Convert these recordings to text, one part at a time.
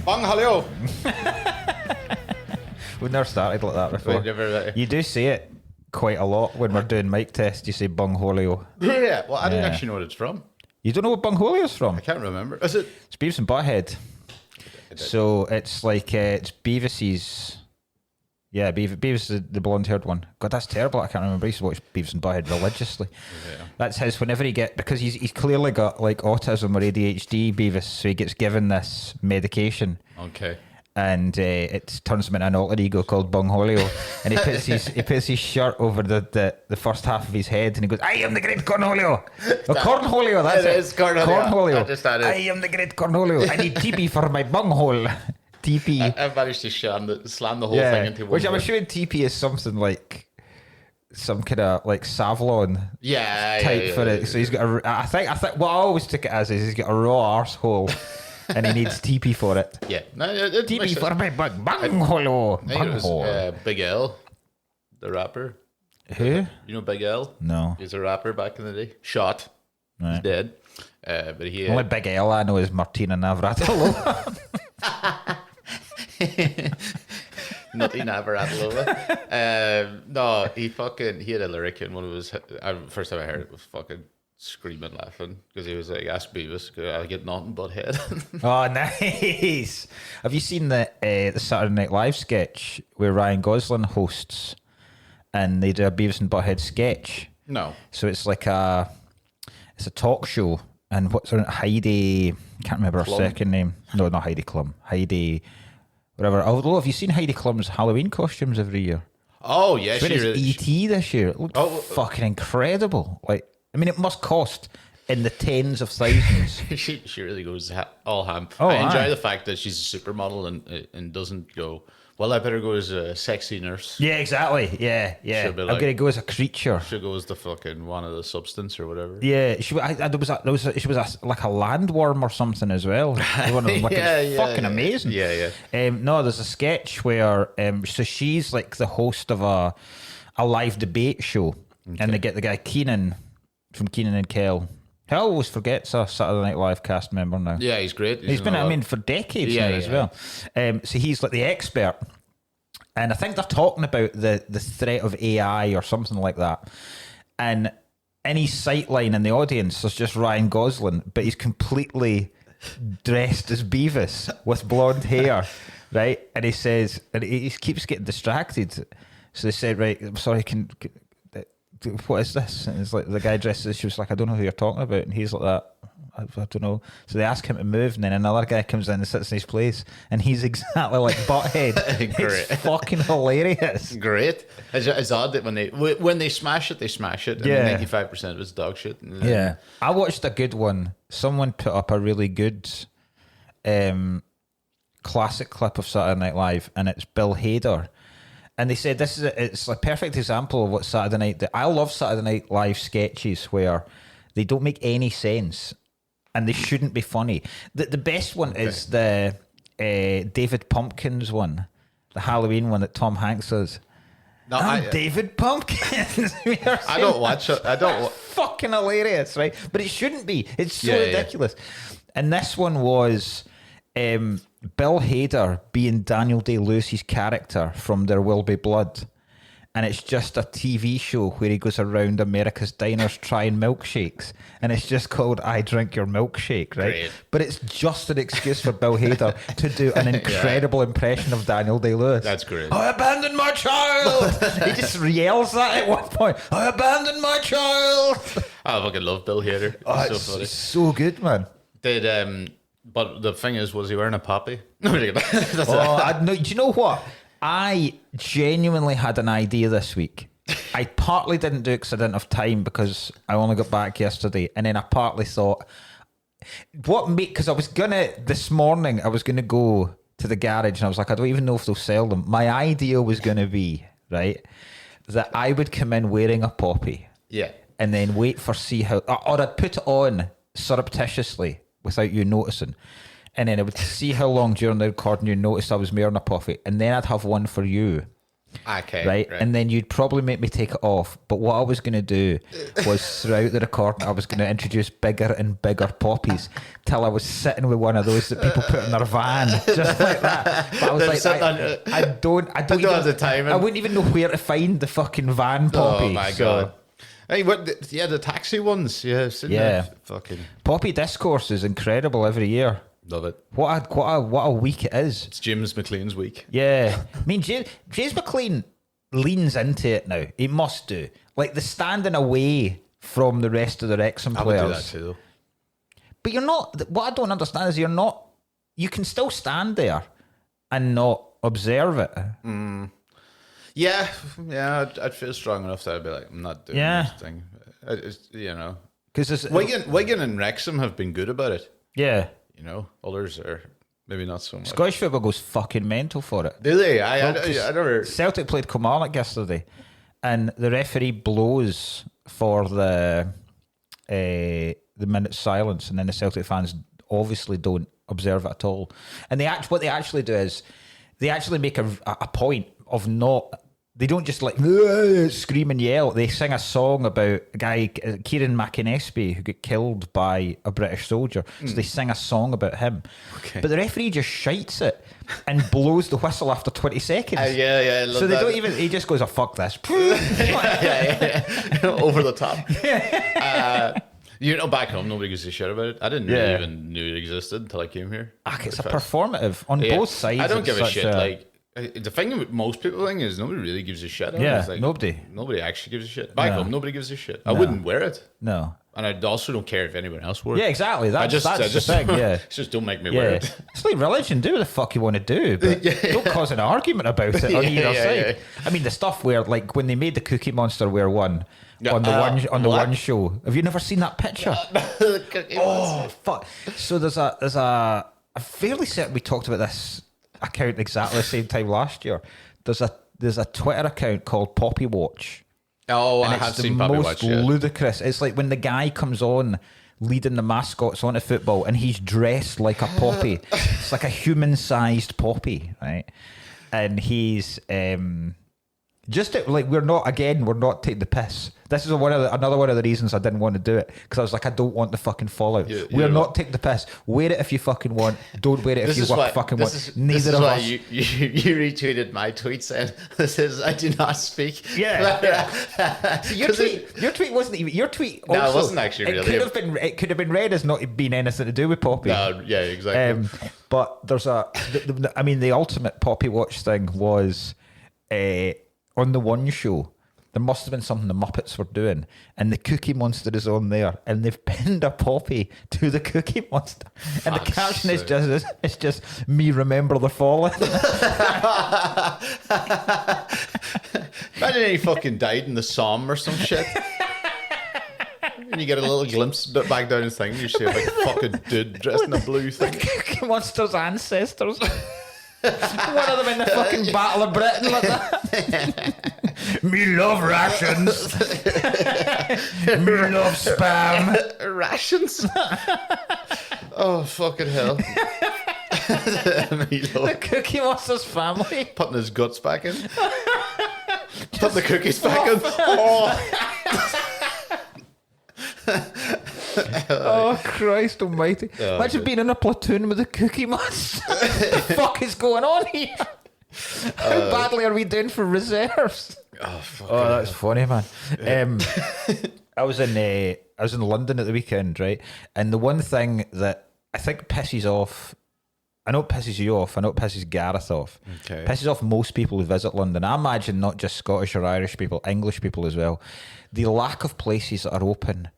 Bang Halio. We've never started like that before. You do say it quite a lot when we're doing mic tests. You say Bungholio. Yeah, well, I don't actually know what it's from. You don't know what Bungholio's from? I can't remember. Is it? It's Beavis and Butthead. So it's like, it's Beavis's... Yeah, Beavis is the blonde-haired one. God, that's terrible. I can't remember. I used to watch Beavis and Butthead religiously. Yeah. That's his. Whenever he because he's clearly got like autism or ADHD, Beavis, so he gets given this medication. Okay. And it turns him into an alter ego called Bungholio, and he puts his shirt over the first half of his head, and he goes, "I am the great Cornholio." Oh, Cornholio, that's it. It is Cornholio. I am the great Cornholio. I need TP for my bunghole. TP. I managed to slam the whole thing into one. Which I'm assuming TP is something like some kind of like Savlon type for it. So he's got I think what I always took it as is he's got a raw arsehole. And he needs TP for it. Yeah. No, TP for my bunghole. I think it was Big L, the rapper. Who? You know Big L? No. He's a rapper back in the day. Shot. Right. He's dead. But he... Only Big L I know is Martina Navratilova. Nutty Navratilova. No, he had a lyric in one of his... First time I heard it was fucking... screaming, laughing, because he was like, "Ask Beavis, I get nothing but head." Oh, nice! Have you seen the Saturday Night Live sketch where Ryan Gosling hosts, and they do a Beavis and Butthead sketch? No. So it's like a talk show, and what's her Heidi? I can't remember her second name. No, not Heidi Klum. Heidi, whatever. Although, have you seen Heidi Klum's Halloween costumes every year? Oh yeah, she was E.T. this year. It looked fucking incredible. Like. I mean, it must cost in the tens of thousands. she really goes all ham. I enjoy the fact that she's a supermodel and doesn't go, well, I better go as a sexy nurse. Yeah, exactly. Yeah. I'm going to go as a creature. She'll go as the fucking one of the substance or whatever. Yeah, she was like a landworm or something as well. One of them, fucking amazing. Yeah. No, there's a sketch where so she's like the host of a live debate show, and they get the guy Keenan from Keenan and Kel. I always forgets a Saturday Night Live cast member now. Yeah, he's great. He's been, for decades now as well. So he's like the expert. And I think they're talking about the threat of AI or something like that. And in his sightline in the audience, there's just Ryan Gosling, but he's completely dressed as Beavis with blonde hair, right? And he says, and he keeps getting distracted. So they said, right, I'm sorry, what is this? And it's like the guy dressed as, she was like, I don't know who you're talking about. And he's like that, I don't know. So they ask him to move, and then another guy comes in and sits in his place, and he's exactly like Butthead. It's fucking hilarious. Great. It's odd that when they smash it, they smash it. And 95% of it's dog shit. Yeah. I watched a good one. Someone put up a really good classic clip of Saturday Night Live, and it's Bill Hader. And they said it's a perfect example of what Saturday Night... I love Saturday Night Live sketches where they don't make any sense and they shouldn't be funny. The best one is the David Pumpkins one, the Halloween one that Tom Hanks does. No, I'm David Pumpkins. I don't watch it. Fucking hilarious, right? But it shouldn't be. It's so ridiculous. And this one was... Bill Hader being Daniel Day-Lewis's character from There Will Be Blood, and it's just a TV show where he goes around America's diners trying milkshakes, and it's just called I Drink Your Milkshake, right? Great. But it's just an excuse for Bill Hader to do an incredible impression of Daniel Day-Lewis. That's great. I abandoned my child. He just yells that at one point. I abandoned my child. I fucking love Bill Hader. It's so funny. So good, man. But the thing is, was he wearing a poppy? No. Do you know what? I genuinely had an idea this week. I partly didn't do it because I didn't have time because I only got back yesterday. And then I partly thought, because I was this morning, I was going to go to the garage and I was like, I don't even know if they'll sell them. My idea was going to be, right, that I would come in wearing a poppy. Yeah. And then wait for see how, or I'd put it on surreptitiously without you noticing, and then I would see how long during the recording you noticed I was wearing a poppy, and then I'd have one for you, Okay, right. And then you'd probably make me take it off. But what I was going to do was throughout the recording, I was going to introduce bigger and bigger poppies till I was sitting with one of those that people put in their van, just like that. But I was like, I don't even have the time. I wouldn't even know where to find the fucking van poppy. Oh my god! Hey, the taxi ones, yeah, fucking poppy discourse is incredible every year. Love it. What a week it is. It's James McLean's week. Yeah. I mean, James McLean leans into it now. He must do. Like the standing away from the rest of the Wrexham players. I would do that too, though. But you're not, what I don't understand is you can still stand there and not observe it. Yeah, I'd feel strong enough that I'd be like, I'm not doing this thing. Because Wigan and Wrexham have been good about it. Yeah. Others are maybe not so much. Scottish football goes fucking mental for it. Do they? I never. Celtic played Kilmarnock yesterday, and the referee blows for the minute's silence, and then the Celtic fans obviously don't observe it at all. And what they actually do is they actually make a point of not. They don't just like scream and yell. They sing a song about a guy, Kieran McInnesby, who got killed by a British soldier. So they sing a song about him. Okay. But the referee just shites it and blows the whistle after 20 seconds. I love so they that. don't even, he just goes, oh, fuck this. Over the top. Back home, nobody gives a shit about it. I didn't really even knew it existed until I came here. It's a performative on both sides. I don't give a shit. The thing with most people think is nobody really gives a shit. Nobody actually gives a shit. Back home, nobody gives a shit. I wouldn't wear it. No. And I also don't care if anyone else wore it. Yeah, exactly. That's the thing. Yeah. Just don't make me wear it. It's like religion. Do what the fuck you want to do, but don't cause an argument about it on either side. I mean, the stuff where, like, when they made the Cookie Monster wear one on the one show. Have you never seen that picture? Oh fuck! So there's a fairly certain, we talked about this account exactly the same time last year. There's a Twitter account called Poppy Watch. Oh, I have seen Poppy Watch. It's the most ludicrous. It's like when the guy comes on leading the mascots onto football and he's dressed like a poppy. It's like a human-sized poppy, right? And he's we're not taking the piss. This is another one of the reasons I didn't want to do it, because I was like, I don't want the fucking fallout. We're not taking the piss. Wear it if you fucking want. Don't wear it if you fucking want. Neither of us. You retweeted my tweet saying, "This is I do not speak." Yeah. So your tweet wasn't even your tweet. Also, no, it wasn't actually really. It could have been read as not being anything to do with Poppy. No, yeah, exactly. But there's the ultimate Poppy Watch thing was on the One Show. There must have been something the Muppets were doing, and the Cookie Monster is on there, and they've pinned a poppy to the Cookie Monster, and the caption is just me remember the fallen. Imagine he fucking died in the Somme or some shit. And you get a little glimpse back down his thing, and you see a big fucking dude dressed in a blue thing. The Cookie Monster's ancestors. One of them in the fucking Battle of Britain like that. Me love rations. Me love spam. Rations? Oh, fucking hell. The Cookie Monster's family. Putting his guts back in. Putting the cookies back in. Oh, Christ almighty. Imagine being in a platoon with a Cookie Monster. What the fuck is going on here? How badly are we doing for reserves? Oh, that's funny, man. I was in London at the weekend, right? And the one thing that I think pisses off, I know it pisses you off, I know it pisses Gareth off. Okay. Pisses off most people who visit London. I imagine not just Scottish or Irish people, English people as well. The lack of places that are open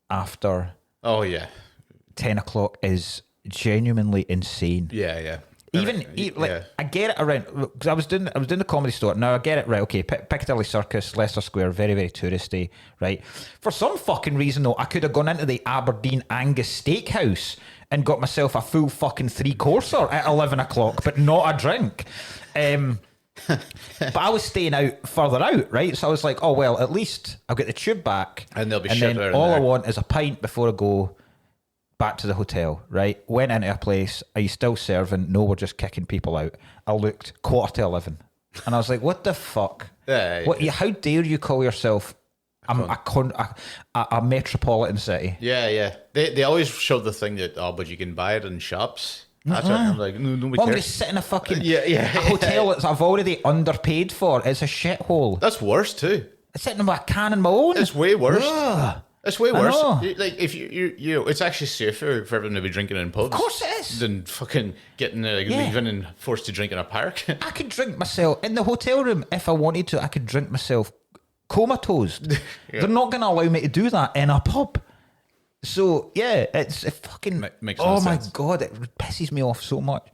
after 10 o'clock is genuinely insane. Yeah. I get it around, because I was doing the Comedy Store. Now I get it, right? Okay, Piccadilly Circus, Leicester Square, very, very touristy, right? For some fucking reason though, I could have gone into the Aberdeen Angus Steakhouse and got myself a full fucking 3-courser at 11 o'clock, but not a drink. But I was staying out further out, right? So I was like, oh well, at least I'll get the tube back, and there'll be shit then there. All I want is a pint before I go back to the hotel, right? Went into a place. Are you still serving? No, we're just kicking people out. I looked 11:15. And I was like, what the fuck? Yeah, what? How dare you call yourself a metropolitan city? Yeah. They always show the thing that, but you can buy it in shops. That's what I'm like, no, nobody I'm cares. going to sit in a fucking a hotel that I've already underpaid for. It's a shithole. That's worse too. I'm sitting in a can on my own. It's way worse. Ugh. It's way worse. Like if you it's actually safer for everyone to be drinking in pubs. Of course it is. Than fucking getting leaving and forced to drink in a park. I could drink myself in the hotel room if I wanted to. I could drink myself comatose. They're not going to allow me to do that in a pub. So yeah, it fucking makes no sense. My god, it pisses me off so much.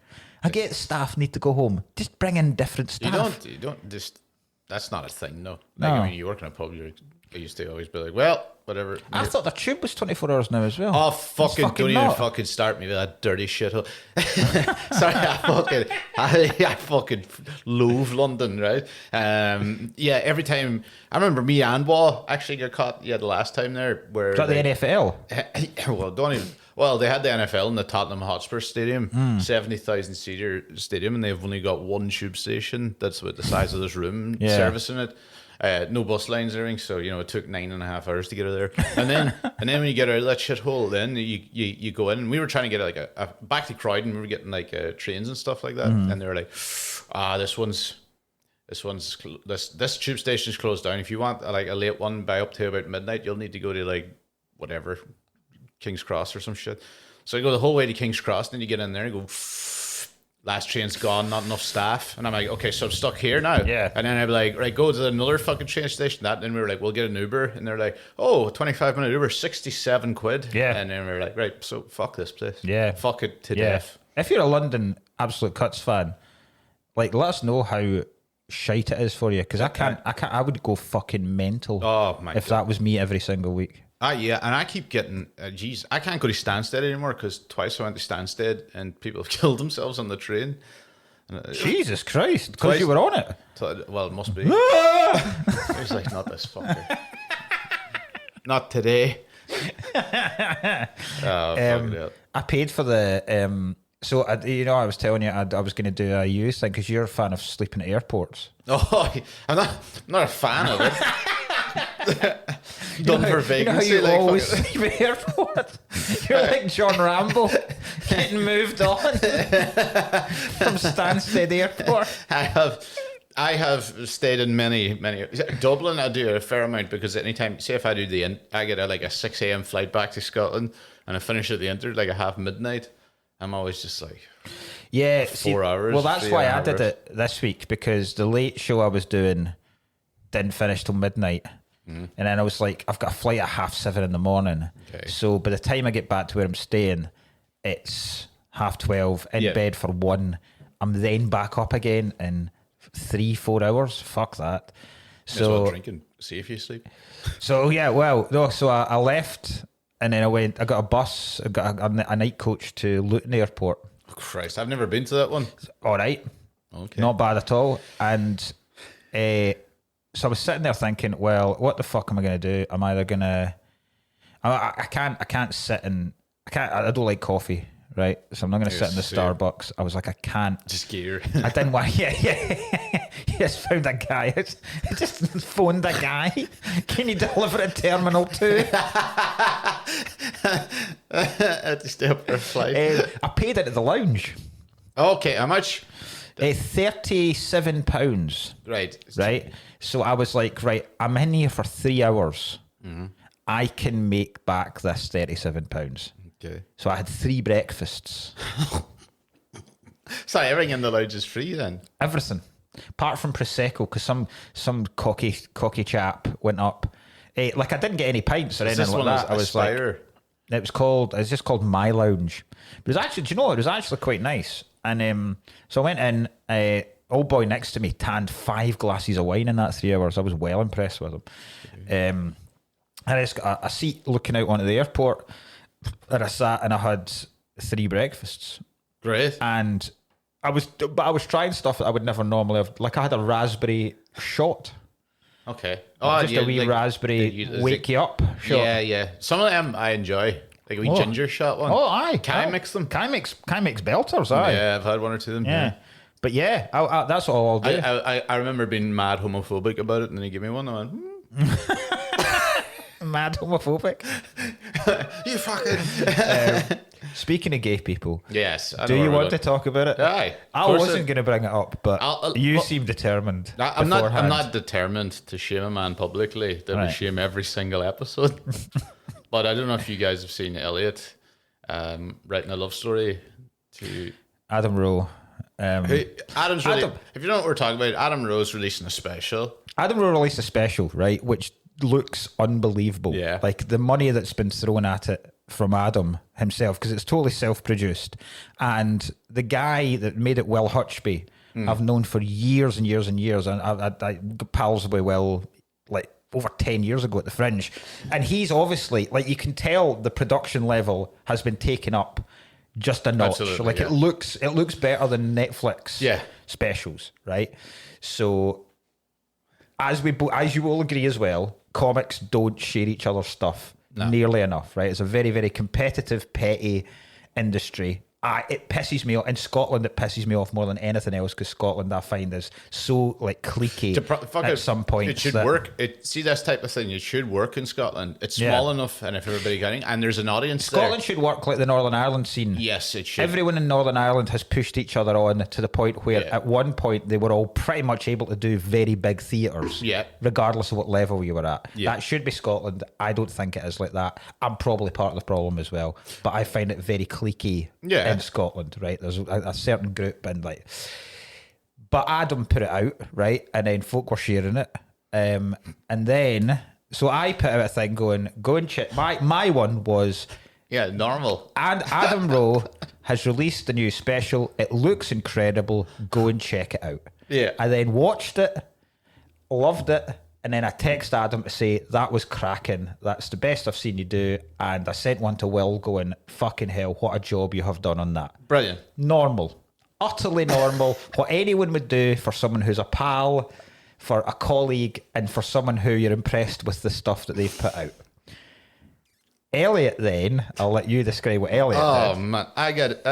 I get staff need to go home. Just bring in different staff. You don't just. That's not a thing, no. No. I mean, you work in a pub, I used to always be like, well, whatever. I thought the tube was 24 hours now as well. Oh, fucking don't even fucking start me with that dirty shithole. Sorry, I fucking loathe London, right? Yeah, every time. I remember me and Wall actually got caught, the last time there. Where was that the NFL? Well, don't even. Well, they had the NFL in the Tottenham Hotspur Stadium, 70,000 seater stadium, and they've only got one tube station that's about the size of this room servicing it. No bus lines or anything, so it took 9.5 hours to get out of there. And then when you get out of that shithole, then you go in. And we were trying to get like a back to Croydon. We were getting like trains and stuff like that, and they were like, this tube station's closed down. If you want like a late one by up to about midnight, you'll need to go to like whatever, King's Cross or some shit. So you go the whole way to King's Cross, then you get in there and go, last train's gone, not enough staff. And I'm like, okay, so I'm stuck here now. Yeah. And then I'd be like, right, go to another fucking train station. And then we were like, we'll get an Uber. And they're like, oh, 25-minute Uber, 67 quid. Yeah. And then we were like, right, so fuck this place. Yeah. Fuck it to death. If you're a London Absolute Cuts fan, like, let us know how shite it is for you. Because I would go fucking mental. Oh, my God. If that was me every single week. Yeah, and I keep getting, I can't go to Stansted anymore because twice I went to Stansted and people have killed themselves on the train. Jesus Christ, because you were on it. Well, it must be. I was like, not this fucker. Not today. I paid for the, so I was telling you I was going to do a youth thing because you're a fan of sleeping at airports. Oh, I'm not a fan of it. Done for vacancy. You always sleep at airports. You're like John RAMBO getting moved on from Stansted Airport. I have stayed in many Dublin. I do a fair amount because anytime, say if I do I get a 6 a.m. flight back to Scotland and I finish at the Inter like a half midnight. I'm always just like 4 hours. Well, that's why I did it this week because the late show I was doing didn't finish till midnight. And then I was like, I've got a flight at 7:30 in the morning. Okay. So by the time I get back to where I'm staying, it's 12:30 in bed for 1. I'm then back up again in 3-4 hours. Fuck that. So drinking, see if you sleep. So so I left and then I got a bus. I got a night coach to Luton Airport. Oh, Christ, I've never been to that one. All right. Okay. Not bad at all. And so I was sitting there thinking, well, what the fuck am I going to do? I'm either going to... I can't sit in... I don't like coffee, right? So I'm not going to sit in the Starbucks. I was like, I can't... Just gear. I didn't want... Yeah. Just found a guy. I just phoned a guy. Can you deliver at Terminal 2? I had to stay up for a flight. I paid it at the lounge. Okay, how much? £37. Right. So I was like, right, I'm in here for 3 hours. Mm-hmm. I can make back this £37. Okay. So I had 3 breakfasts. Sorry, everything in the lounge is free then? Everything. Apart from Prosecco, because some cocky chap went up. I didn't get any pints or anything like that. I was Aspire? Like, it's just called My Lounge. But it was actually, do you know, it was actually quite nice. And so I went in, old boy next to me tanned 5 glasses of wine in that 3 hours. I was well impressed with him. And I just got a seat looking out onto the airport, and I sat and I had 3 breakfasts. Great. And I was trying stuff that I would never normally have. Like I had a raspberry shot. Okay. Just a wee raspberry wake you up shot. Yeah. Some of them I enjoy. Like a wee ginger shot one. Oh, aye. Can I mix them? Can I mix belters, aye. Yeah, I've had 1 or 2 of them. Yeah. But yeah, that's all I'll do. I remember being mad homophobic about it, and then he gave me one. I went, Mad homophobic. You fucking. Speaking of gay people, Yes. do you want to talk about it? Aye. I wasn't going to bring it up, but you seem determined. I'm not determined to shame a man publicly. That we shame every single episode. But I don't know if you guys have seen Elliot writing a love story to Adam Rowe. If you don't know what we're talking about, Adam Rowe's releasing a special. Adam Rowe released a special, right, which looks unbelievable. Yeah. Like the money that's been thrown at it from Adam himself, because it's totally self-produced. And the guy that made it, Will Hutchby, I've known for years and years and years, and I pals with Will like over 10 years ago at the Fringe. And he's obviously, like, you can tell the production level has been taken up just a notch. Absolutely, like it looks better than Netflix specials, right? So as you will agree as well, comics don't share each other's stuff nearly enough, right? It's a very, very competitive, petty industry. It pisses me off. In Scotland, it pisses me off more than anything else, because Scotland, I find, is so like cliquey at some point. It should work. See, this type of thing, it should work in Scotland. It's small enough, and if everybody getting, and there's an audience Scotland should work like the Northern Ireland scene. Yes, it should. Everyone in Northern Ireland has pushed each other on to the point where at one point they were all pretty much able to do very big theatres, regardless of what level you were at. That should be Scotland. I don't think it is like that. I'm probably part of the problem as well, but I find it very cliquey in Scotland, right? There's a certain group, and like, but Adam put it out, right, and then folk were sharing it, and then so I put out a thing go and check. My one was normal, and Adam Rowe has released a new special. It looks incredible. Go and check it out. I then watched it, loved it. And then I text Adam to say, that was cracking. That's the best I've seen you do. And I sent one to Will going, fucking hell, what a job you have done on that. Brilliant. Normal. Utterly normal. What anyone would do for someone who's a pal, for a colleague, and for someone who you're impressed with the stuff that they've put out. Elliot then, I'll let you describe what Elliot did. Oh, man. I get it.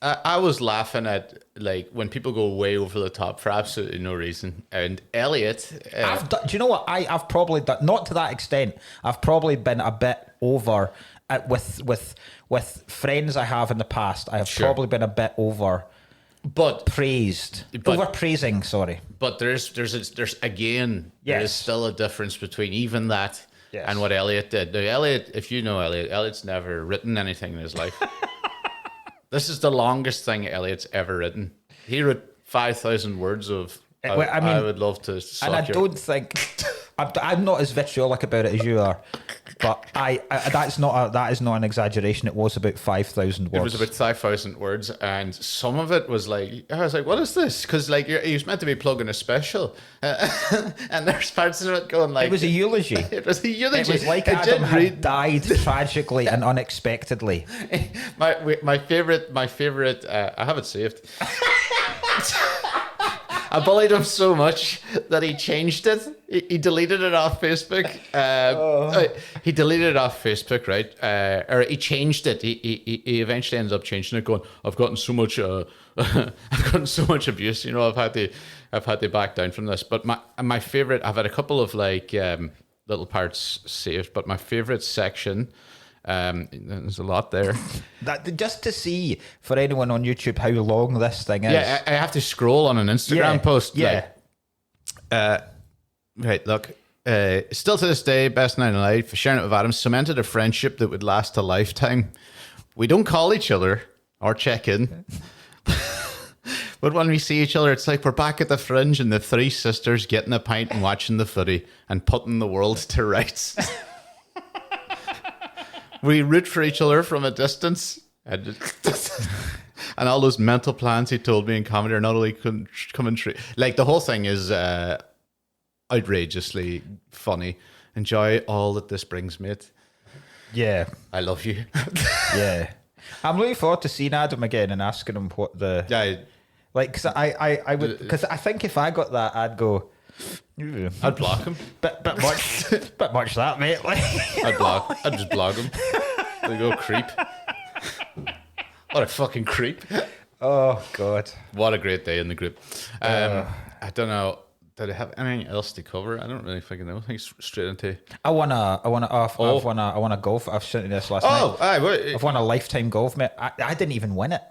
I was laughing at, like, when people go way over the top for absolutely no reason. And Elliot... do you know what? I've probably done... Not to that extent. I've probably been a bit over... with friends I have in the past, I have probably been a bit over... Over-praising, sorry. But there's again, there is still a difference between even that and what Elliot did. Now, Elliot, if you know Elliot's never written anything in his life. This is the longest thing Elliot's ever written. He wrote 5,000 words of. I would love to. And I don't think I'm not as vitriolic about it as you are, but that is not an exaggeration. It was about 5,000 words. It was about 5,000 words, and some of it was like, I was like, what is this? Because like he was meant to be plugging a special, and there's parts of it going like, it was a eulogy. It was a eulogy. It was like Adam had died tragically and unexpectedly. My favorite. I have it saved. I bullied him so much that he changed it. He deleted it off Facebook. He deleted it off Facebook, right? Or he changed it. He eventually ends up changing it, going, "I've gotten so much, I've gotten so much abuse. You know, I've had to back down from this." But my favorite, I've had a couple of like little parts saved, but my favorite section. There's a lot there. That just to see for anyone on YouTube how long this thing is. Yeah, I have to scroll on an Instagram post. Yeah. Right. Look. Still to this day, best night alive. For sharing it with Adam, cemented a friendship that would last a lifetime. We don't call each other or check in. But when we see each other, it's like we're back at the Fringe and the three sisters getting a pint and watching the footy and putting the world to rights. We root for each other from a distance. And all those mental plans he told me in comedy are not only coming true. Like, the whole thing is outrageously funny. Enjoy all that this brings, mate. Yeah. I love you. Yeah. I'm looking forward to seeing Adam again and asking him what the... Yeah. Like, because I would... Because I think if I got that, I'd go... I'd block him. Bit much that, mate. Like, I'd just block him. They go creep. What a fucking creep. Oh, God. What a great day in the group. I don't know. Did I have anything else to cover? I don't really fucking know. I think straight into. I won a golf. I've sent you this last night. I've won a lifetime golf, mate. I didn't even win it.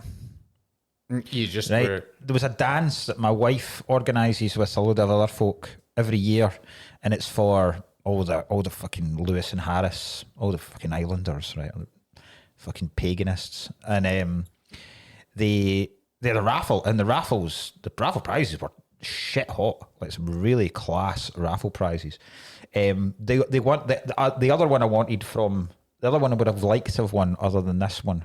You just right? were... There was a dance that my wife organises with a load of other folk every year, and it's for all the fucking Lewis and Harris, all the fucking Islanders, right? All the fucking paganists, and they had a raffle, and the raffle prizes were shit hot, like some really class raffle prizes. They want the other one I wanted from the other one I would have liked to have won other than this one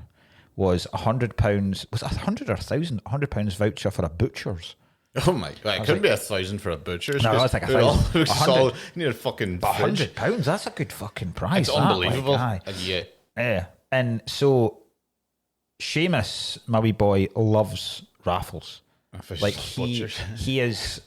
was £100. Was it 100 or 1,000? £100 voucher for a butcher's. Oh my God! It could be 1,000 for a butcher's. No, that's like 1,000. Solid. You need a fucking £100. That's a good fucking price. It's unbelievable. Like, yeah. And so Seamus, my wee boy, loves raffles. Like he is,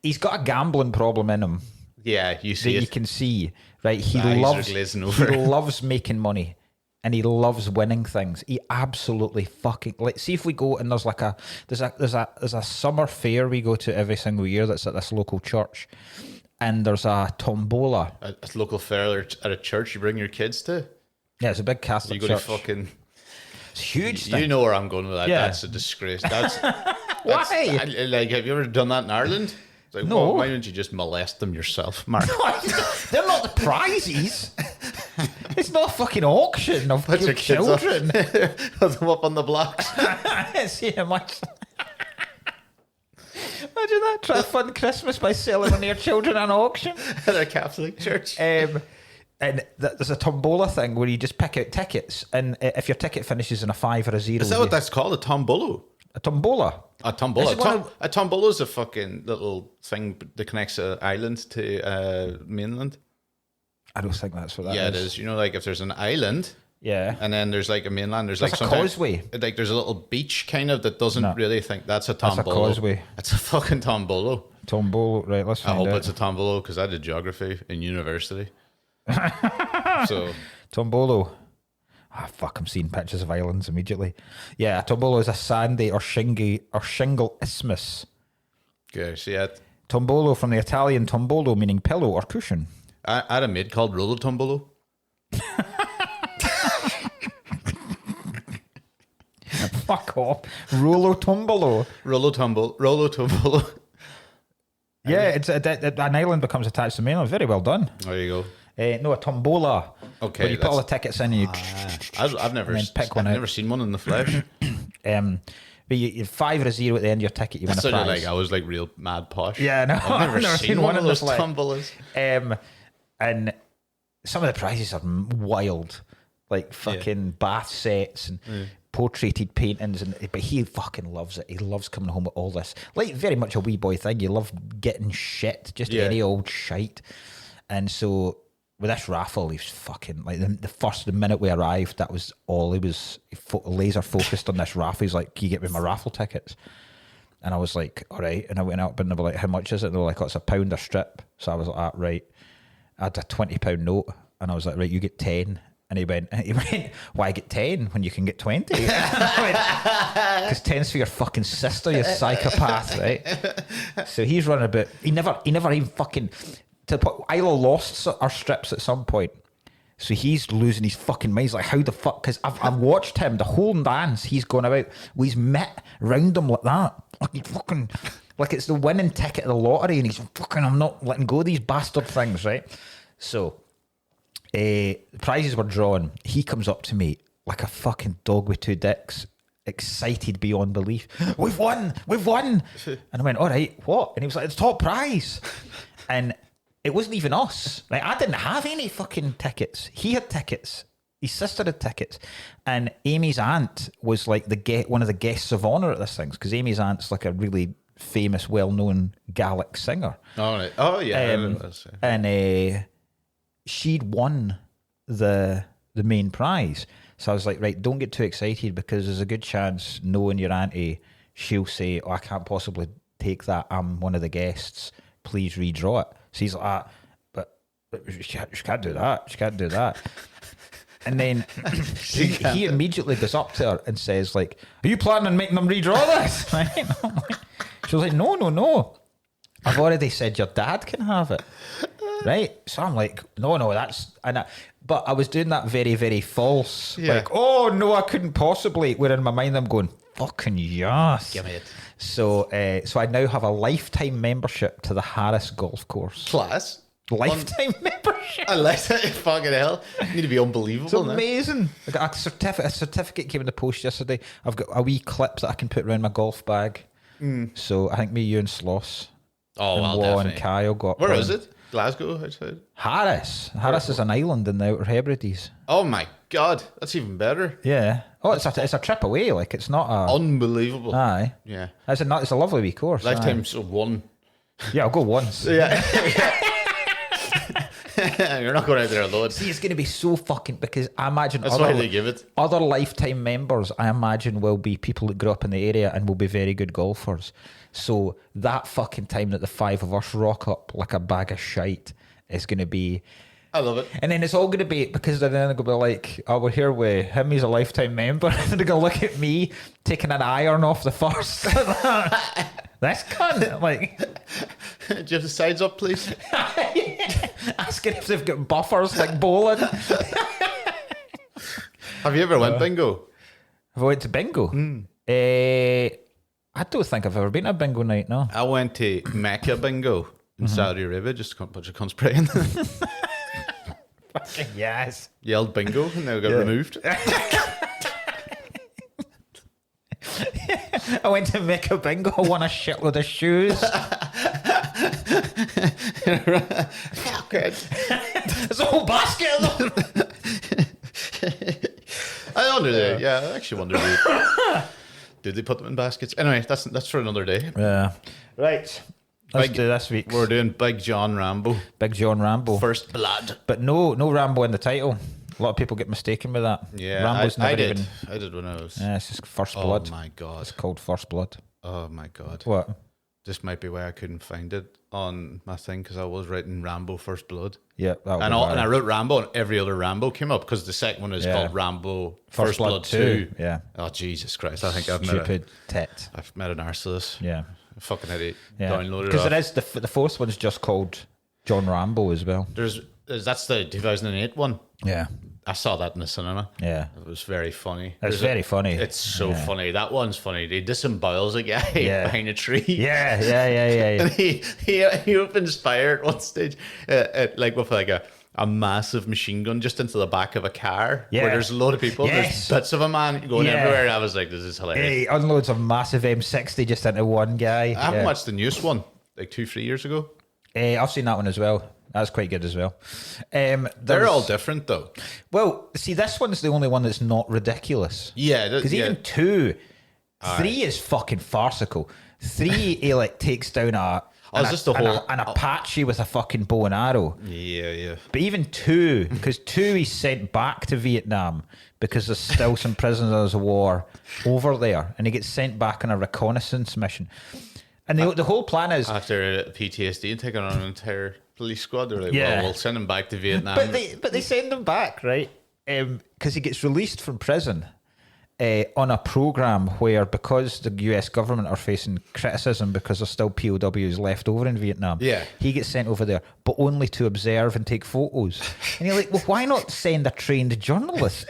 he's got a gambling problem in him. Yeah, you see that it. You can see, right? He loves making money, and he loves winning things. He absolutely fucking like. See if we go and there's a summer fair we go to every single year that's at this local church, and there's a tombola. A local fair at a church you bring your kids to. Yeah, it's a big Catholic church. You go to fucking. It's huge. You know where I'm going with that. Yeah. That's a disgrace. Why? Like, have you ever done that in Ireland? It's like, no. Why don't you just molest them yourself, Mark? They're not the prizes. It's not a fucking auction of your children. Put them up on the blocks. Imagine that. Try to fund Christmas by selling one of your children at an auction at a Catholic church. And there's a tombola thing where you just pick out tickets, and if your ticket finishes in a 5 or a 0, is that what that's called? A tombolo? A tombola. A tombola. A tombola is a fucking little thing that connects an island to mainland. I don't think that's what that is. Yeah, it is. You know, like if there's an island, yeah, and then there's like a mainland. There's like a causeway. Like there's a little beach kind of that doesn't really think that's a tombolo. That's a causeway. It's a fucking tombolo. Tombolo, right? Let's find out. I hope it's a tombolo because I did geography in university. So tombolo. Fuck! I'm seeing pictures of islands immediately. Yeah, a tombolo is a sandy or shingle isthmus. Okay, see it. Tombolo from the Italian tombolo, meaning pillow or cushion. I had a mate called Rolo Tombolo. Fuck off. Rolo Tombolo. Rolo Tombolo. Yeah, it's an island becomes attached to the mainland. Very well done. There you go. No, a tombola. Okay. Where you put all the tickets in and you... I've never seen one in the flesh. But you 5 or a 0 at the end of your ticket, you win a prize. Like I was like real mad posh. Yeah, no, I've never seen one of those tombolas. And some of the prizes are wild, like fucking bath sets and portraited paintings. But he fucking loves it. He loves coming home with all this, like very much a wee boy thing. You love getting shit, just any old shite. And so with this raffle, he was fucking like the minute we arrived, that was all he was laser focused on this raffle. He's like, "Can you get me my raffle tickets?" And I was like, "All right." And I went up and they were like, "How much is it?" And they were like, "Oh, it's £1 a strip." So I was like, right. I had a £20 note, and I was like, "Right, you get 10." And he went, "Why get 10 when you can get 20?" Because 10's for your fucking sister, you psychopath, right? So he's running about. He never even fucking. To the point, Isla lost our strips at some point. So he's losing his fucking mind. He's like, how the fuck? Because I've watched him the whole dance. He's going about. He's met round him like that. Like he fucking, like it's the winning ticket of the lottery, and he's fucking. I'm not letting go of these bastard things, right? So, the prizes were drawn. He comes up to me like a fucking dog with 2 dicks, excited beyond belief. We've won! And I went, all right, what? And he was like, it's top prize. And it wasn't even us. Like, I didn't have any fucking tickets. He had tickets. His sister had tickets. And Amy's aunt was like one of the guests of honour at this thing, because Amy's aunt's like a really famous, well-known Gaelic singer. Oh, right. Oh yeah. And she'd won the main prize. So I was like, right, don't get too excited, because there's a good chance, knowing your auntie, she'll say, "Oh, I can't possibly take that. I'm one of the guests. Please redraw it." So he's like, but she can't do that. She can't do that. And then he immediately goes up to her and says, like, are you planning on making them redraw this? Right? She was like, no. I've already said your dad can have it. Right? So I'm like, no, that's... But I was doing that very, very false. Yeah. Like, oh, no, I couldn't possibly. Where in my mind I'm going, fucking yes. Give me it. So I now have a lifetime membership to the Harris golf course. Class. Lifetime membership. I like that. Fucking hell. You need to be unbelievable. It's amazing. I got a certificate came in the post yesterday. I've got a wee clip that I can put around my golf bag. So I think me, you and Sloss and Kyle got... Where is it? Glasgow outside? Harris is an island in the Outer Hebrides. Oh my God. That's even better. Yeah. Oh, it's a trip away. Like, it's not a... Unbelievable. Aye. Yeah. It's a lovely wee course. Lifetime's of one. Yeah, I'll go once. Yeah. You're not going out there alone. See, it's going to be so fucking... Because I imagine... That's why they give it. Other lifetime members, I imagine, will be people that grew up in the area and will be very good golfers. So that fucking time that the five of us rock up like a bag of shite is going to be... I love it. And then it's all going to be... Because then they're going to be like, oh, we're here with him, he's a lifetime member. And they're going to look at me taking an iron off the first. This cunt. Like... Do you have the sides up, please? Asking if they've got buffers like bowling. Have you ever went bingo? Have I went to bingo? I don't think I've ever been to a bingo night, no. I went to Mecca bingo in Saudi Arabia, just a bunch of cunts praying. Yes. Yelled bingo and they got removed. I went to Mecca bingo, I won a shitload of shoes. There's a whole basket of them. I wonder, I actually wonder, did they put them in baskets? Anyway, that's for another day. Yeah. Right. Let's do this week. We're doing Big John Rambo. Big John Rambo. First Blood. But no Rambo in the title. A lot of people get mistaken with that. Yeah, Rambo's I did when I was... Yeah, it's just First Blood. Oh my God. It's called First Blood. Oh my God. What? This might be why I couldn't find it on my thing, because I was writing Rambo First Blood. Yeah. And I wrote Rambo and every other Rambo came up, because the second one is called Rambo First Blood 2. Yeah. Oh, Jesus Christ. I think I've met an arse of this. Yeah. I fucking had to download it. Because it is, the fourth one's just called John Rambo as well. That's the 2008 one. Yeah. I saw that in the cinema. Yeah. It was very funny. It's very funny. It's so funny. That one's funny. He disembowels a guy behind a tree. Yeah. And he opens fire at one stage, like with like a massive machine gun just into the back of a car where there's a load of people. There's bits of a man going everywhere. And I was like, this is hilarious. He unloads a massive M60 just into one guy. I haven't watched the newest one, like 2-3 years ago. I've seen that one as well. That's quite good as well. They're all different though. Well, see, this one's the only one that's not ridiculous. Yeah, because even 2, 3 is fucking farcical. 3, he like takes down an Apache with a fucking bow and arrow. Yeah. But even 2, because 2 he's sent back to Vietnam because there's still some prisoners of war over there, and he gets sent back on a reconnaissance mission. And the whole plan is after PTSD and taking on an entire police squad, they're like, well, we'll send him back to Vietnam. But they send him back, right? Because he gets released from prison on a program where, because the US government are facing criticism because there's still POWs left over in Vietnam, he gets sent over there, but only to observe and take photos. And you're like, well, why not send a trained journalist?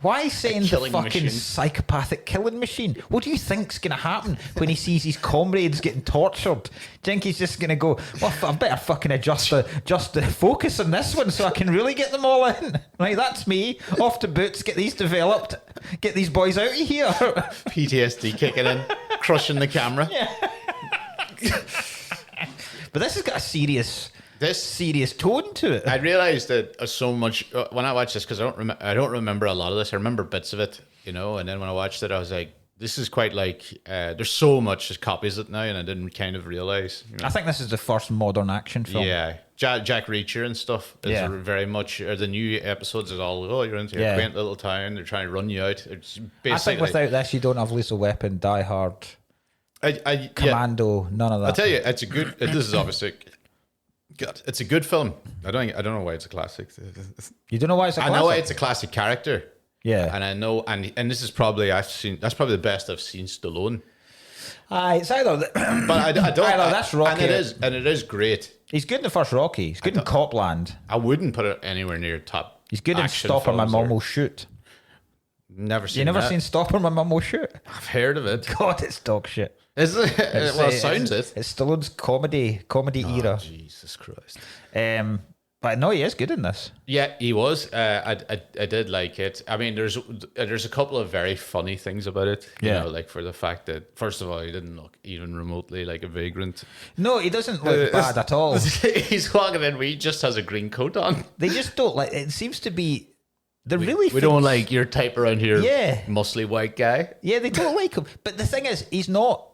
Why send the fucking psychopathic killing machine? What do you think's going to happen when he sees his comrades getting tortured? Do you think he's just going to go, well, I better fucking adjust the focus on this one so I can really get them all in? Right, that's me. Off to Boots, get these developed, get these boys out of here. PTSD kicking in, crushing the camera. Yeah. But this has got a serious tone to it. I realized that so much when I watched this, because I don't remember a lot of this. I remember bits of it, and then when I watched it, I was like, this is quite like there's so much just copies it now, and I didn't kind of realize. I think this is the first modern action film. Yeah, Jack Reacher and stuff is very much, or the new episodes is all, you're into a quaint little town, they're trying to run you out. It's basically, I think without this, you don't have Lethal Weapon, Die Hard, Commando, none of that. I'll tell you, it's a good. This is obviously God, it's a good film. I don't know why it's a classic. You don't know why it's a classic? I know why it's a classic character. Yeah. And I know, and this is probably, that's probably the best I've seen Stallone. It's either... But I don't... that's Rocky. And it is great. He's good in the first Rocky. He's good in Copland. I wouldn't put it anywhere near top. He's good in Stop or My Mum Will Shoot. Never seen You never that. seen Stop or My Mum Will Shoot? I've heard of it. God, it's dog shit. Is it? Well, it sounds it. It's Stallone's comedy era. Jesus Christ. But no, he is good in this. Yeah, he was. I did like it. I mean, there's a couple of very funny things about it. You know, like for the fact that, first of all, he didn't look even remotely like a vagrant. No, he doesn't look bad at all. He's walking in, he just has a green coat on. They just don't like, it seems to be, we don't like your type around here, muscly white guy. Yeah, they don't like him. But the thing is, he's not,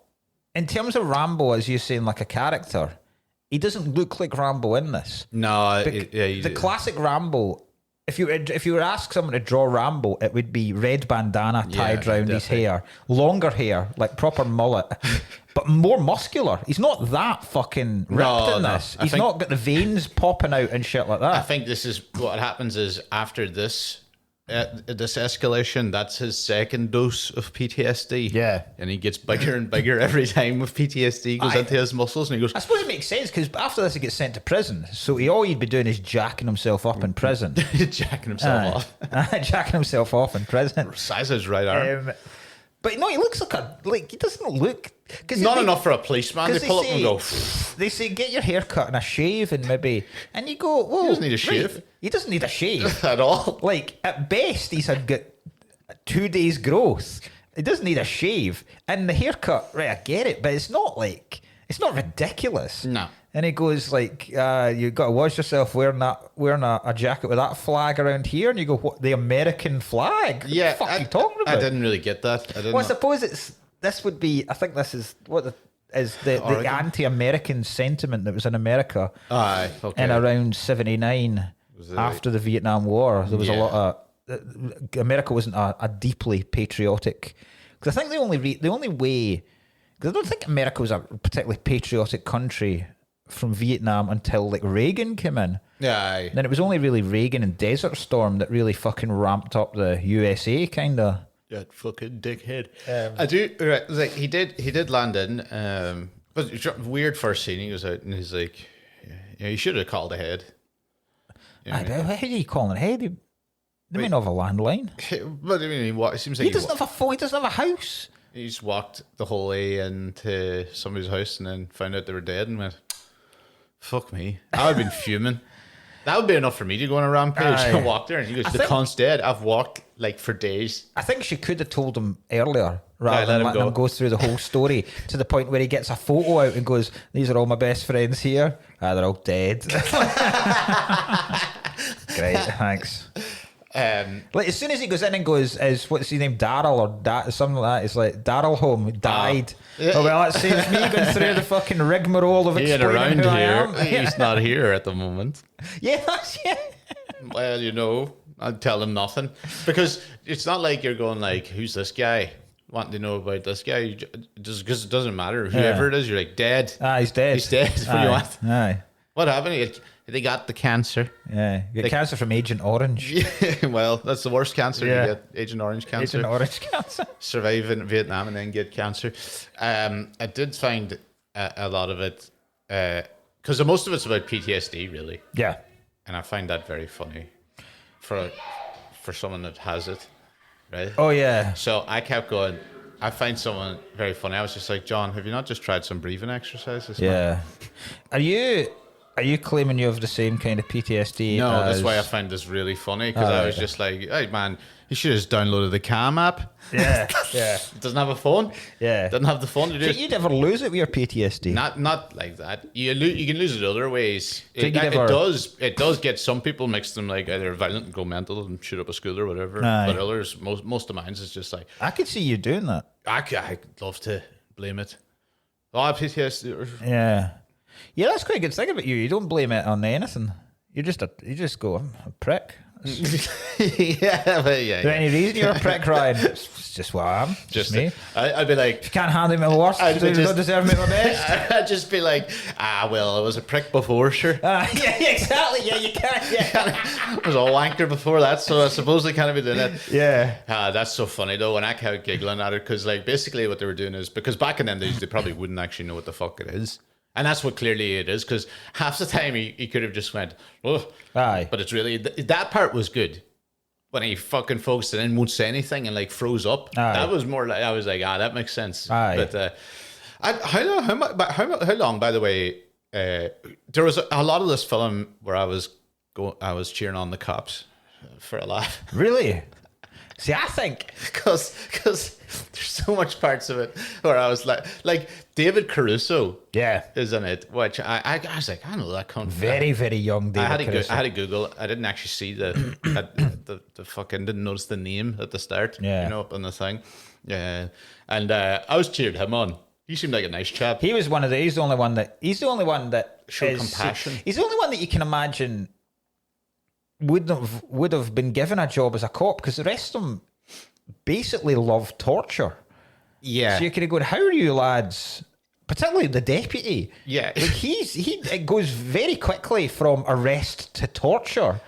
in terms of Rambo, as you're saying, like a character, he doesn't look like Rambo in this. No, the classic Rambo. If you were to ask someone to draw Rambo, it would be red bandana tied round his hair, longer hair, like proper mullet, but more muscular. He's not that fucking ripped in this. He's not got the veins popping out and shit like that. I think this is what happens is after this escalation, that's his second dose of PTSD. Yeah. And he gets bigger and bigger every time with PTSD goes into his muscles, and he goes... I suppose it makes sense, because after this he gets sent to prison, so all he'd be doing is jacking himself up in prison. Jacking himself off. Jacking himself off in prison. Size his right arm. But no, he looks he doesn't look... Not enough for a policeman. They pull up and go... They say, get your hair cut and a shave and maybe... And you go, whoa... He doesn't need a shave. He doesn't need a shave. At all. Like, at best, he's got 2 days growth. He doesn't need a shave. And the haircut, right, I get it, but it's not like... It's not ridiculous. No. And he goes like, you got to watch yourself wearing a jacket with that flag around here. And you go, what, the American flag? Yeah. What the fuck are you talking about? I didn't really get that. I suppose this would be, I think this is the anti-American sentiment that was in America in around 79 after the Vietnam War. There was a lot of, America wasn't a deeply patriotic, because I think the only way, because I don't think America was a particularly patriotic country from Vietnam until like Reagan came in. Yeah. Then it was only really Reagan and Desert Storm that really fucking ramped up the USA, kind of. That fucking dickhead. I do. Right, like he did land in. But weird first scene. He was out and he's like, you should have called ahead. You know how do you call it ahead? They may not have a landline. But I mean, it seems like he doesn't have a phone. He doesn't have a house. He just walked the whole way into somebody's house and then found out they were dead and went, fuck me. I would have been fuming. That would be enough for me to go on a rampage and walk there. And he goes, the cunt's dead. I've walked like for days. I think she could have told him earlier rather than letting him go through the whole story to the point where he gets a photo out and goes, these are all my best friends here. They're all dead. Great, thanks. Like as soon as he goes in and goes, what's his name, Daryl or something like that, it's like Daryl home died. Oh well, that saves me going through the fucking rigmarole of explaining who I am. He's not here at the moment. Yeah. Well, I'd tell him nothing, because it's not like you're going like, who's this guy? Wanting to know about this guy, just because it doesn't matter. Whoever it is, you're like, dead. He's dead. He's dead. What do you want? Aye. What happened? They got the cancer. Yeah, you get cancer from Agent Orange. Yeah, well, that's the worst cancer. You get Agent Orange cancer. Agent Orange cancer. Survive in Vietnam and then get cancer. I did find a lot of it, because most of it's about PTSD, really. Yeah. And I find that very funny for someone that has it, right? Oh, yeah. So I kept going, I find someone very funny. I was just like, John, have you not just tried some breathing exercises? Yeah. Are you claiming you have the same kind of PTSD? No, that's why I find this really funny, because I was just like, hey man, you should have just downloaded the Calm app. Yeah. It doesn't have a phone. Yeah. Doesn't have the phone to do it. So you never lose it with your PTSD? Not like that. You can lose it other ways. It does get some people mix them, like either violent and go mental and shoot up a school or whatever. Aye. But others, most of mine is just like, I could see you doing that. I'd love to blame it. PTSD. Yeah. Yeah, that's quite a good thing about you. You don't blame it on anything. You just go, I'm a prick. Yeah, but Is there any reason you're a prick, Ryan? It's just what I am. Just me. I'd be like, if you can't handle me my worst, you don't deserve me my best. I'd just be like, well, I was a prick before, sure. Yeah, exactly. Yeah, you can't. Yeah. I was a wanker before that, so I suppose they can't be doing it. Yeah. That's so funny though, when I kept giggling at it, because like basically what they were doing is, because back in them days they probably wouldn't actually know what the fuck it is. And that's what clearly it is, because half the time he could have just went, oh. Aye. But it's really, that part was good. When he fucking focused and then won't say anything and like froze up. Aye. That was more like, I was like, that makes sense. Aye. But how long, by the way, there was a lot of this film where I was cheering on the cops for a laugh. Really? See, I think because there's so much parts of it where I was like David Caruso, is in it, which I was like, I know that cunt. Very, very young David Caruso. I had to Google. I didn't actually see the fucking didn't notice the name at the start. Yeah, you know, up on the thing. Yeah, and I was cheered him on. He seemed like a nice chap. He was one of the. He's the only one that showed compassion. He's the only one that you can imagine would have been given a job as a cop, because the rest of them basically love torture. Yeah. So you're kind of going, how are you lads, particularly the deputy? Yeah. Like it goes very quickly from arrest to torture.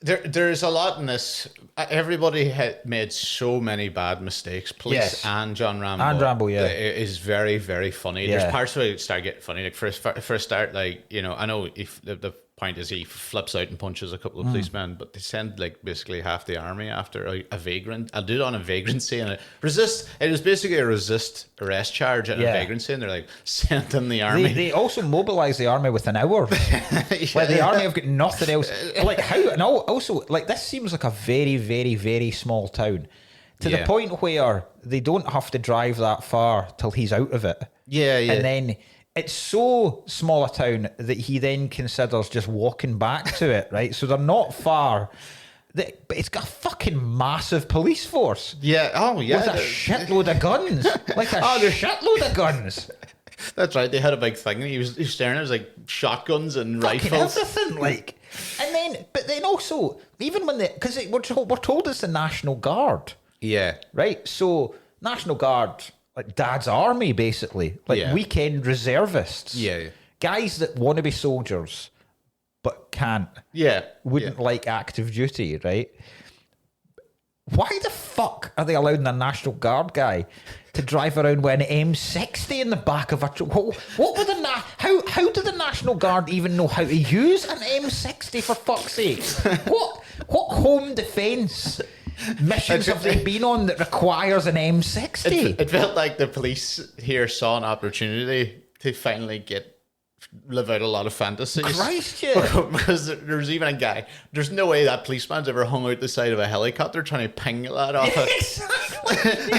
There's a lot in this. Everybody had made so many bad mistakes. Police and John Rambo. And Rambo, yeah. It is very, very funny. Yeah. There's parts where it start getting funny. Like for a start, like, you know, I know if the point is he flips out and punches a couple of policemen, but they send like basically half the army after a vagrant. I'll do it on a vagrancy and it was basically a resist arrest charge and a vagrancy, and they're like, send in the army. They also mobilise the army within hours. Like the army have got nothing else. Like how? And also, like, this seems like a very, very, very small town, to the point where they don't have to drive that far till he's out of it. Yeah. And then it's so small a town that he then considers just walking back to it, right? So they're not far. But it's got a fucking massive police force. Yeah. Oh, yeah. With a shitload of guns. Like a shitload of guns. That's right. They had a big thing. He was staring at us like shotguns and fucking rifles. Everything, like. But then also, even when because we're told it's the National Guard. Yeah. Right? So, National Guard, like Dad's army, basically. Like weekend reservists. Yeah. Guys that want to be soldiers, but can't. Yeah. Wouldn't like active duty, right? Why the fuck are they allowing a National Guard guy to drive around with an M60 in the back of a truck? What were how did the National Guard even know how to use an M60, for fuck's sake? What home defence missions have they been on that requires an M60? It felt like the police here saw an opportunity to finally live out a lot of fantasies. Christ, yeah. Because there's even a guy, there's no way that policeman's ever hung out the side of a helicopter trying to ping that off.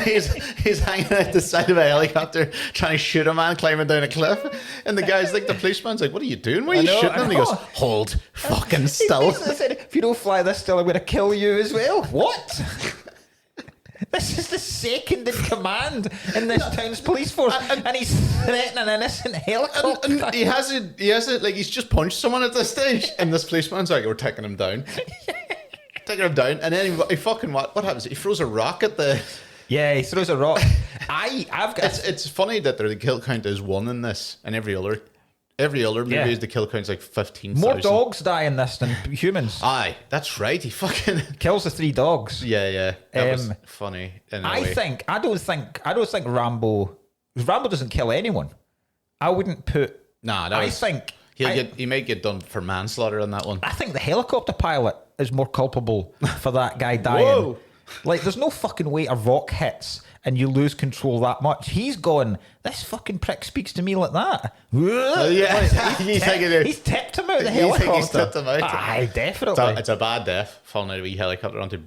He's hanging out the side of a helicopter trying to shoot a man climbing down a cliff. And the guy's like, the policeman's like, what are you doing? Why are you shooting him? And he goes, hold fucking still. He said, if you don't fly this still, I'm going to kill you as well. What? This is the second in command in this town's police force, and he's threatening an innocent helicopter. And he hasn't, like, he's just punched someone at this stage, and this policeman's like, we're taking him down. And then he fucking, what happens? He throws a rock at the... Yeah, he throws a rock. It's funny that the kill count is 1 in this, and every other movie is the kill count's like 15,000. More dogs die in this than humans. Aye, that's right. He fucking kills the 3 dogs. Yeah. That was funny. I don't think Rambo doesn't kill anyone. I wouldn't put. I think he may get done for manslaughter on that one. I think the helicopter pilot is more culpable for that guy dying. Whoa. Like, there's no fucking way a rock hits and you lose control that much. He's gone, this fucking prick speaks to me like that. He's tipped him out of the helicopter. He's tipped him out. Aye, definitely. It's a bad death, falling out of a helicopter onto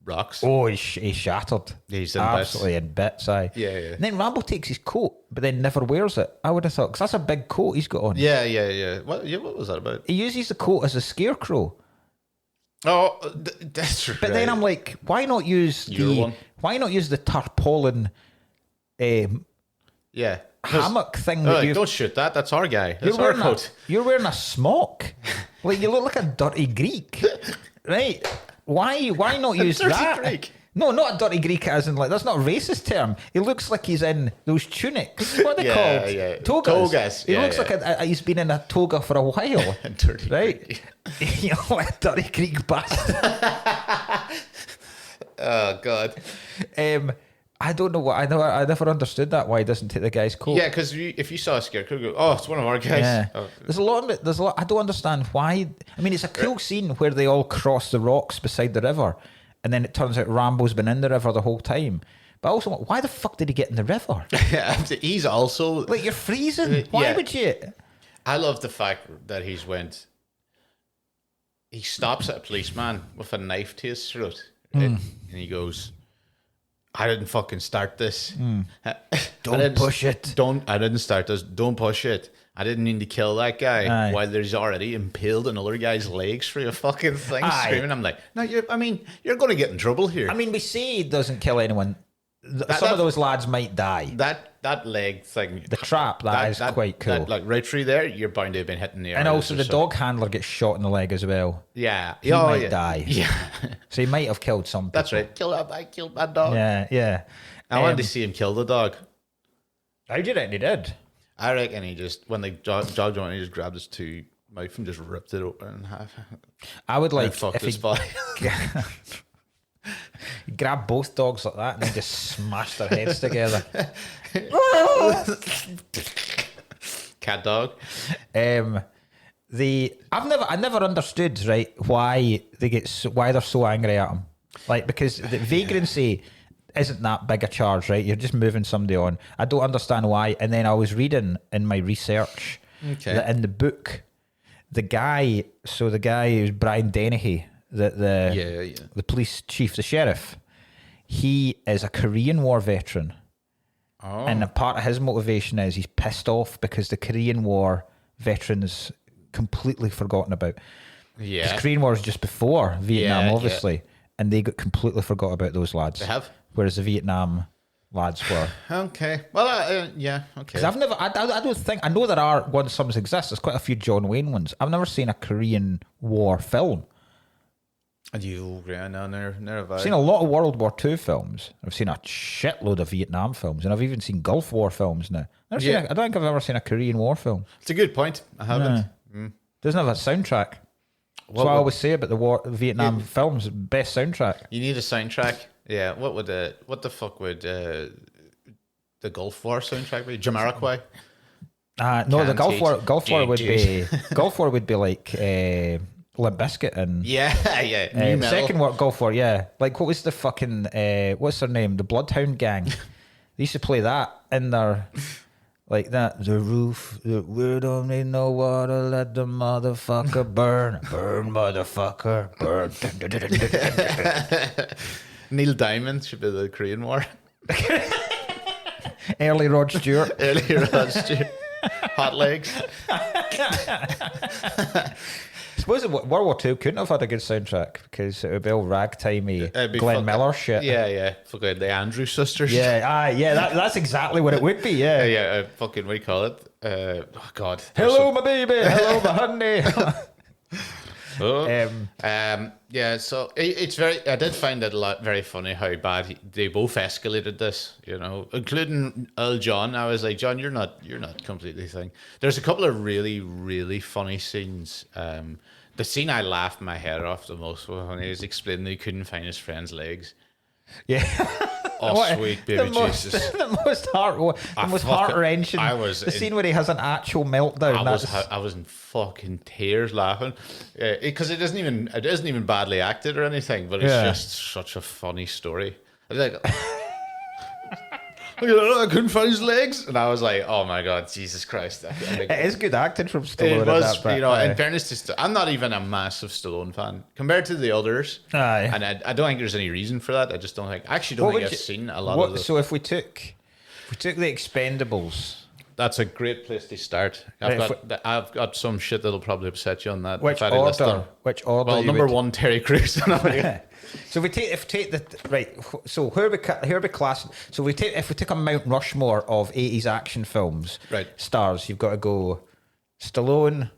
rocks. Oh, he's shattered. He's in absolutely bits. In bits, aye. Yeah. And then Rambo takes his coat, but then never wears it. I would have thought, because that's a big coat he's got on. Yeah. What was that about? He uses the coat as a scarecrow. Oh, that's right. But then I'm like, why not use the tarpaulin hammock thing? Don't shoot that. That's our guy. That's our coat. You're wearing a smock. Like, you look like a dirty Greek. right? Why not use that? Greek. No, not a dirty Greek as in like, that's not a racist term. He looks like he's in those tunics. What are they called? Yeah. Togas. He Yeah, looks like he's been in a toga for a while. Dirty right? Greek. You know, like a dirty Greek bastard. Oh, God. I don't know what I never understood that, why he doesn't take the guy's coat. Yeah, because if you saw a scarecrow, go, oh, it's one of our guys. Yeah. Oh. There's a lot of it. There's a lot. I don't understand why. I mean, it's a cool scene where they all cross the rocks beside the river, and then it turns out Rambo's been in the river the whole time. But also, why the fuck did he get in the river? He's also Like, you're freezing. Why would you? I love the fact that he stops at a policeman with a knife to his throat, and he goes, I didn't fucking start this. Don't push it. I didn't start this. Don't push it. I didn't mean to kill that guy. Aye. While there's already impaled another guy's legs for your fucking thing, Aye. screaming. I'm like, no, you're going to get in trouble here. I mean, we say he doesn't kill anyone. Some of those lads might die. That leg thing, The trap, that is quite cool. That, like right through there, you're bound to have been hitting the. And also, the dog handler gets shot in the leg as well. Yeah, He might die. Yeah, So he might have killed some people. that's right. Killed that dog. Yeah. I wanted to see him kill the dog. How do you reckon he did? I reckon he just, when they jogged on, he just grabbed his two mouth and just ripped it open in half. I would like And fucked if his he body. grabbed both dogs like that and then just smashed their heads together. Cat dog. I never understood, right, why they're so angry at him. Like, because the vagrancy isn't that big a charge, right? You're just moving somebody on. I don't understand why. And then I was reading in my research that in the book, the guy who's Brian Dennehy, the police chief, the sheriff, he is a Korean War veteran. Oh. And a part of his motivation is he's pissed off because the Korean War veterans completely forgotten about. Yeah. Because Korean War was just before Vietnam, obviously. And they got completely forgot about those lads. They have? Whereas the Vietnam lads were. Okay. Well, yeah, okay. Because I don't think, I know there are ones, some exist. There's quite a few John Wayne ones. I've never seen a Korean War film. And you, no, never have I. I've seen a lot of World War II films. I've seen a shitload of Vietnam films. And I've even seen Gulf War films now. I don't think I've ever seen a Korean War film. It's a good point. I haven't. Doesn't have a soundtrack. That's what I always say about the Vietnam films. Best soundtrack. You need a soundtrack. Yeah. What the fuck would the Gulf War soundtrack be? Jamiroquai? No, the Gulf War would be Gulf War would be like Limp Bizkit and yeah. Second War Gulf War, yeah. Like, what was the fucking what's their name? The Bloodhound Gang. They used to play that in their like that. The roof, we don't need no water. Let the motherfucker burn, motherfucker, burn. Neil Diamond should be the Korean War. Early Rod Stewart. Early Rod Stewart. Hot legs. I suppose World War II couldn't have had a good soundtrack because it would be all ragtimey Glenn Miller shit. Yeah. Fucking the Andrews sisters. That's exactly what it would be. Yeah. Fucking, what do you call it? Oh God. Hello, my baby. Hello, my honey. Yeah, so it's very. I did find it very funny how bad they both escalated this. You know, including Earl John. I was like, John, you're not completely thing. There's a couple of really, really funny scenes. The scene I laughed my head off the most was when he was explaining that he couldn't find his friend's legs. Yeah. Oh, sweet baby Jesus. The most heart-wrenching. The scene where he has an actual meltdown. I was in fucking tears laughing because it isn't even badly acted or anything, but it's just such a funny story. I was like, I couldn't find his legs, and I was like, oh my God, Jesus Christ! It is good acting from Stallone. It was, in fairness to I'm not even a massive Stallone fan compared to the others. Aye. And I don't think there's any reason for that. I just don't think. I actually don't think I've seen a lot of them. So if we took the Expendables. That's a great place to start. I've got some shit that'll probably upset you on that. Which order? Well, number one, Terry Crews. So if we take the right, so here we class. So if we take a Mount Rushmore of 80s action films, right, stars, you've got to go Stallone,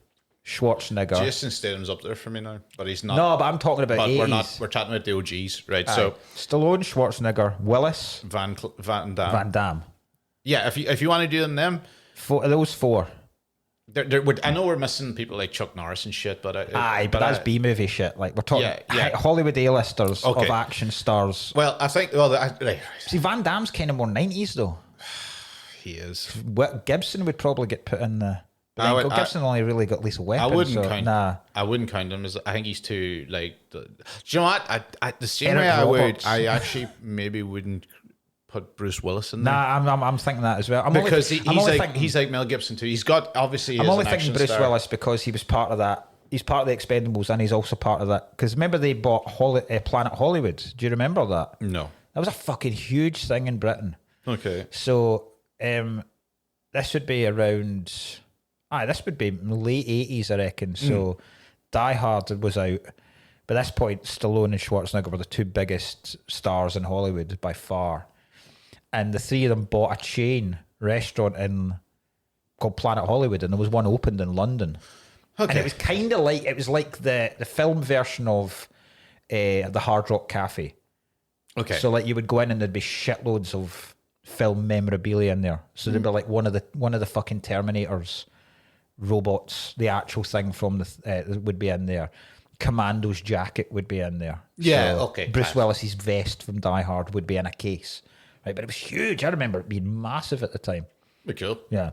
Schwarzenegger. Jason Statham's up there for me now, but he's not. No, but I'm talking about But 80s. we're talking about the OGs, right? So Stallone, Schwarzenegger, Willis, Van Damme. Van Damme. Yeah, if you want to do them, Those four. I know we're missing people like Chuck Norris and shit, but But that's B movie shit. Like we're talking Hollywood A-listers of action stars. Well, I think See, Van Damme's kind of more 90s though. He is. Gibson would probably get put in the. Gibson only really got Lethal Weapon. I wouldn't count him as. I think he's too like. Do you know what? The same way I actually maybe wouldn't put Bruce Willis in there. I'm thinking that as well. He's like Mel Gibson too. He's got obviously. I'm only thinking Bruce Willis because he was part of that. He's part of the Expendables and he's also part of that. Because remember they bought Planet Hollywood. Do you remember that? No. That was a fucking huge thing in Britain. Okay. So this would be around. This would be late 80s, I reckon. So Die Hard was out. By this point, Stallone and Schwarzenegger were the two biggest stars in Hollywood by far. And the three of them bought a chain restaurant called Planet Hollywood, and there was one opened in London. Okay. And it was kind of like the film version of the Hard Rock Cafe. Okay. So like you would go in and there'd be shitloads of film memorabilia in there. So there'd be like one of the fucking Terminators robots, the actual thing from the would be in there. Commando's jacket would be in there. Yeah, so okay. Bruce Willis's vest from Die Hard would be in a case. Right, but it was huge. I remember it being massive at the time. Be cool. Yeah.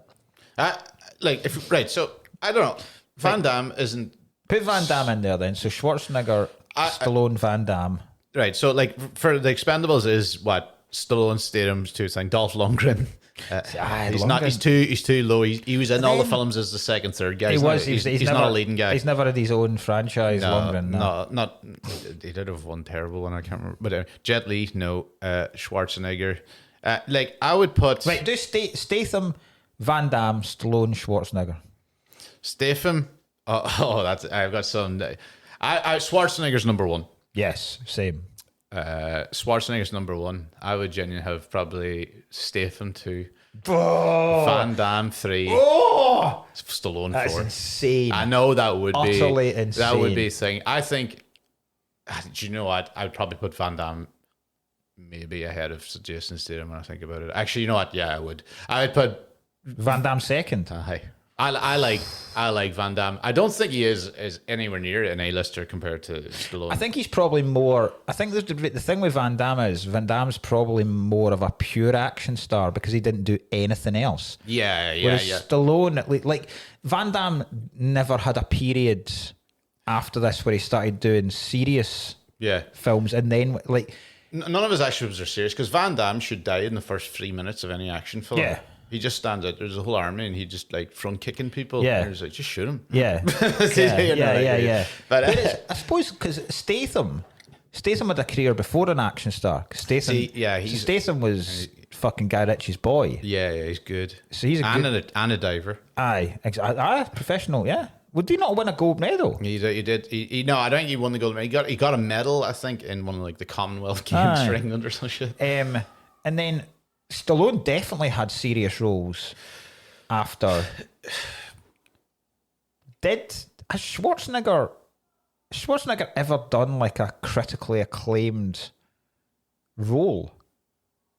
So I don't know. Van Damme isn't. Put Van Damme in there then. So Schwarzenegger, Stallone, Van Damme. Right. So like for the Expendables is what Stallone, Statham's two thing. Dolph Lundgren. He's too low. He was in all the films as the second, third guy. He's never, not a leading guy. He's never had his own franchise. Lundgren. No, he did have one terrible one. I can't remember. But Jet Li, no. Schwarzenegger. I would put do Statham, Van Damme, Stallone, Schwarzenegger. Statham. That's I've got some. Schwarzenegger's number one. Yes, same. Schwarzenegger's number one. I would genuinely have probably Statham 2, Van Damme 3, Stallone 4. That's insane. I know that would utterly insane. That would be a thing. I think. Do you know what? I would probably put Van Damme maybe ahead of Jason Statham when I think about it. Actually, you know what? Yeah, I would. I would put Van Damme second. I like Van Damme. I don't think he is anywhere near an A-lister compared to Stallone. I think he's probably more. I think the thing with Van Damme is Van Damme's probably more of a pure action star because he didn't do anything else. Whereas Stallone, like Van Damme, never had a period after this where he started doing serious films, and then like none of his actions are serious because Van Damme should die in the first 3 minutes of any action film. Yeah. He just stands out. There's a whole army, and he just like front kicking people. Yeah, and he's like, just shoot him. Yeah, yeah. But I suppose because Statham had a career before an action star. Statham was fucking Guy Ritchie's boy. Yeah, he's good. So he's a diver. Aye, professional. Yeah. Would he not win a gold medal? He did. No, I don't think he won the gold medal. He got a medal, I think, in one of like the Commonwealth Games for England or some shit. And then Stallone definitely had serious roles after. Has Schwarzenegger ever done like a critically acclaimed role?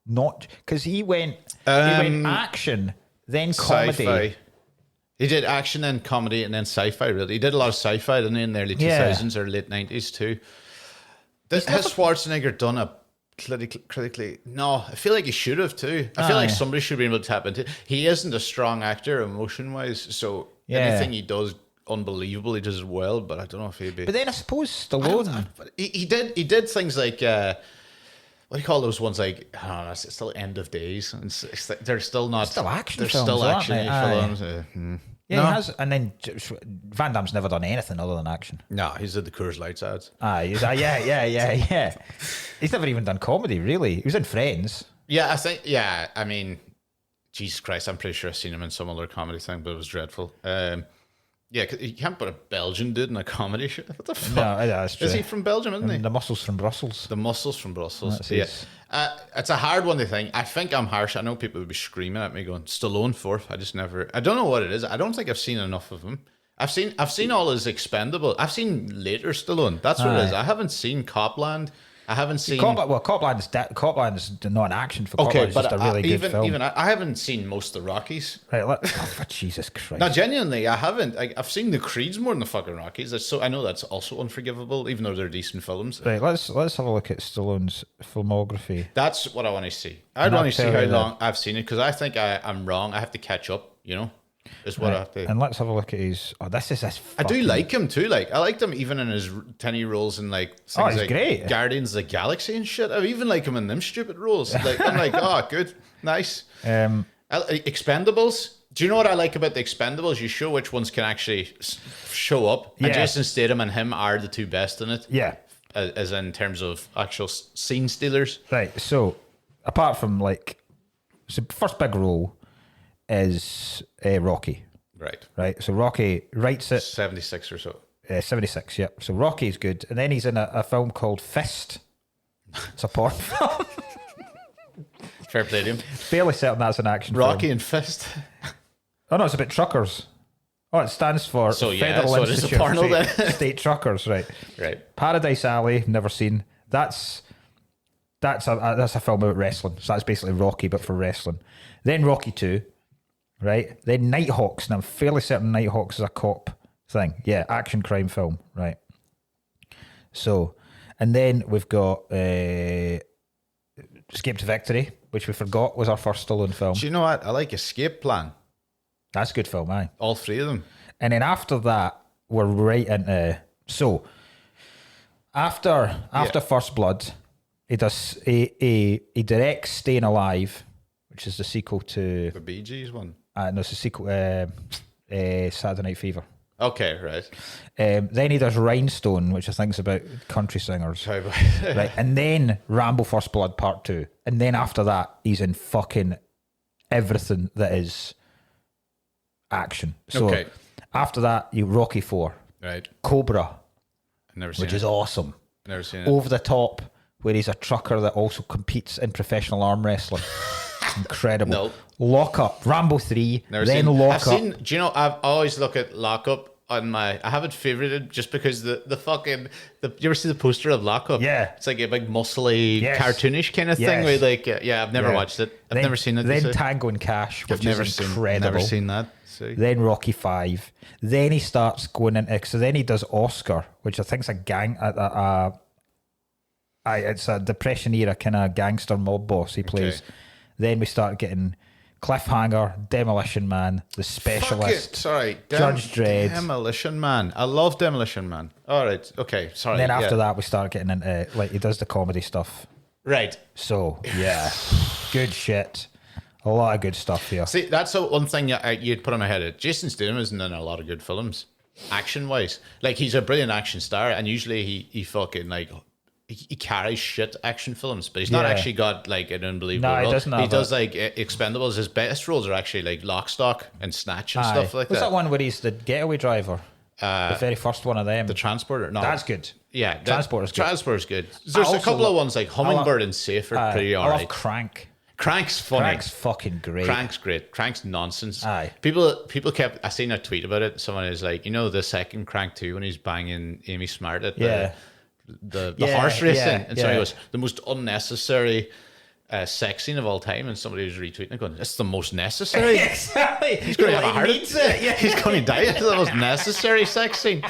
Not because he went action, then comedy. Sci-fi. He did action and comedy and then sci-fi. Really, he did a lot of sci-fi in the early 2000s or late 90s too. Has Schwarzenegger done a critically? No, I feel like he should have too. I feel like somebody should be able to tap into. He isn't a strong actor emotion wise, so anything he does unbelievable. He does it well, but I don't know if he'd be. But then I suppose Stallone. He did things like what do you call those ones? Like I don't know, it's still End of Days. They're still not. Still action. They're films, still action films. Yeah, he has, and then Van Damme's never done anything other than action. No, he's did the Coors Lights ads. Yeah. He's never even done comedy, really. He was in Friends. Yeah, I think. Yeah, I mean, Jesus Christ, I'm pretty sure I've seen him in some other comedy thing, but it was dreadful. Yeah, cause you can't put a Belgian dude in a comedy show. What the fuck? No, that's true. Is he from Belgium, isn't he? The muscles from Brussels. The muscles from Brussels. Yeah. It's a hard one to think. I think I'm harsh. I know people would be screaming at me going, Stallone fourth. I don't know what it is. I don't think I've seen enough of him. I've seen all his Expendable. I've seen later Stallone. That's what it is. I haven't seen Copland. I haven't seen Copland is not an action for Copland. It's just a really good film. Even I haven't seen most of the Rockies. Right, Jesus Christ. No, genuinely, I haven't. I've seen the Creeds more than the fucking Rockies. I know that's also unforgivable, even though they're decent films. Right, let's have a look at Stallone's filmography. That's what I want to see. I'd want to see how long I've seen it, because I think I'm wrong. I have to catch up, is what I have to. And let's have a look at his. Oh, this is this. I do like him too. Like, I liked him even in his tiny roles in like things like great. Guardians of the Galaxy and shit. I even like him in them stupid roles. Like, I'm like, oh, good, nice. Expendables. Do you know what I like about the Expendables? You show which ones can actually show up. Yeah. And Jason Statham and him are the two best in it. Yeah. As in terms of actual scene stealers. Right. So, apart from so first big role is Rocky. Right. So Rocky writes it. 76 or so. 76, yep. So Rocky's good. And then he's in a film called Fist. It's a porn film. Fair play to him. Fairly certain that's an action Rocky film. and Fist. Oh, no, it's about truckers. Oh, it stands for Federal Institute of State Truckers, right? Right. Paradise Alley, never seen. That's a film about wrestling. So that's basically Rocky, but for wrestling. Then Rocky 2. Right? Then Nighthawks, and I'm fairly certain Nighthawks is a cop thing. Yeah, action crime film, right? So, and then we've got Escape to Victory, which we forgot was our first Stallone film. Do you know what? I like Escape Plan. That's a good film, aye. All three of them. And then after that, we're right into... So, after First Blood, he directs Staying Alive, which is the sequel to... The Bee Gees one? No, it's a sequel, Saturday Night Fever. Okay, right. Then he does Rhinestone, which I think is about country singers. Right. And then Rambo First Blood Part 2. And then after that, he's in fucking everything that is action. So after that, you Rocky 4. Right. Cobra. I've never seen which is awesome. Never seen it. Over the Top, where he's a trucker that also competes in professional arm wrestling. Incredible. No. Lock Up. Rambo 3. Never then seen. Lock Up. Do you know, I've always look at Lock Up on my... I have it favorited just because the fucking... you ever see the poster of Lock Up? Yeah. It's like a big muscly, cartoonish kind of thing. Where I've never watched it. I've never seen it. Then Tango and Cash, which is incredible. Never seen that. See? Then Rocky 5. Then he starts going into... So then he does Oscar, which I think is a gang... it's a Depression era kind of gangster mob boss he plays. Okay. Then we start getting Cliffhanger, Demolition Man, The Specialist. Judge Dredd. Demolition Man. I love Demolition Man. All right. Okay. Sorry. And then after that, we start getting into he does the comedy stuff. Right. So yeah, good shit. A lot of good stuff here. See, that's the one thing you'd put on my head. Jason Statham isn't in a lot of good films, action wise. Like, he's a brilliant action star, and usually he fucking he carries shit action films, but he's not actually got an unbelievable role. He does Expendables. His best roles are actually like Lock, Stock and Snatch and stuff like that. What's that one where he's the getaway driver? The very first one of them. The Transporter? No. That's good. Yeah. Transporter's good. Transporter's good. There's a couple of ones like Hummingbird and Safe are pretty alright. I love Crank. Crank's funny. Crank's fucking great. Crank's great. Crank's nonsense. Aye. People kept... I seen a tweet about it. Someone is like, the second Crank 2 when he's banging Amy Smart at the horse racing, and somebody goes, the most unnecessary sex scene of all time, and somebody was retweeting it going, it's the most necessary. Exactly. He's going to have a heart attack. He's going to die. It's the most necessary sex scene.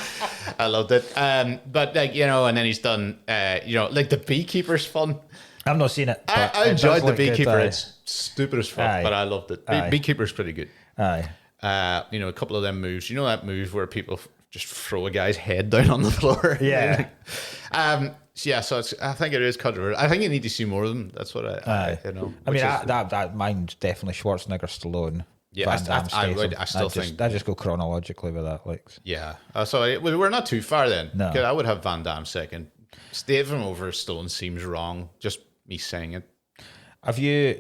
I loved it. But and then he's done the Beekeeper's fun. I've not seen it. I enjoyed the Beekeeper. It's stupid as fuck, but I loved it. Beekeeper's pretty good. Aye. A couple of them moves. You know that move where people just throw a guy's head down on the floor? Yeah. So I think it is controversial. I think you need to see more of them. That's what I that mine's definitely Schwarzenegger, Stallone. Yeah, I still think I just go chronologically with that. Yeah. So we're not too far then. No. I would have Van Damme second. Statham over Stallone seems wrong. Just me saying it. Have you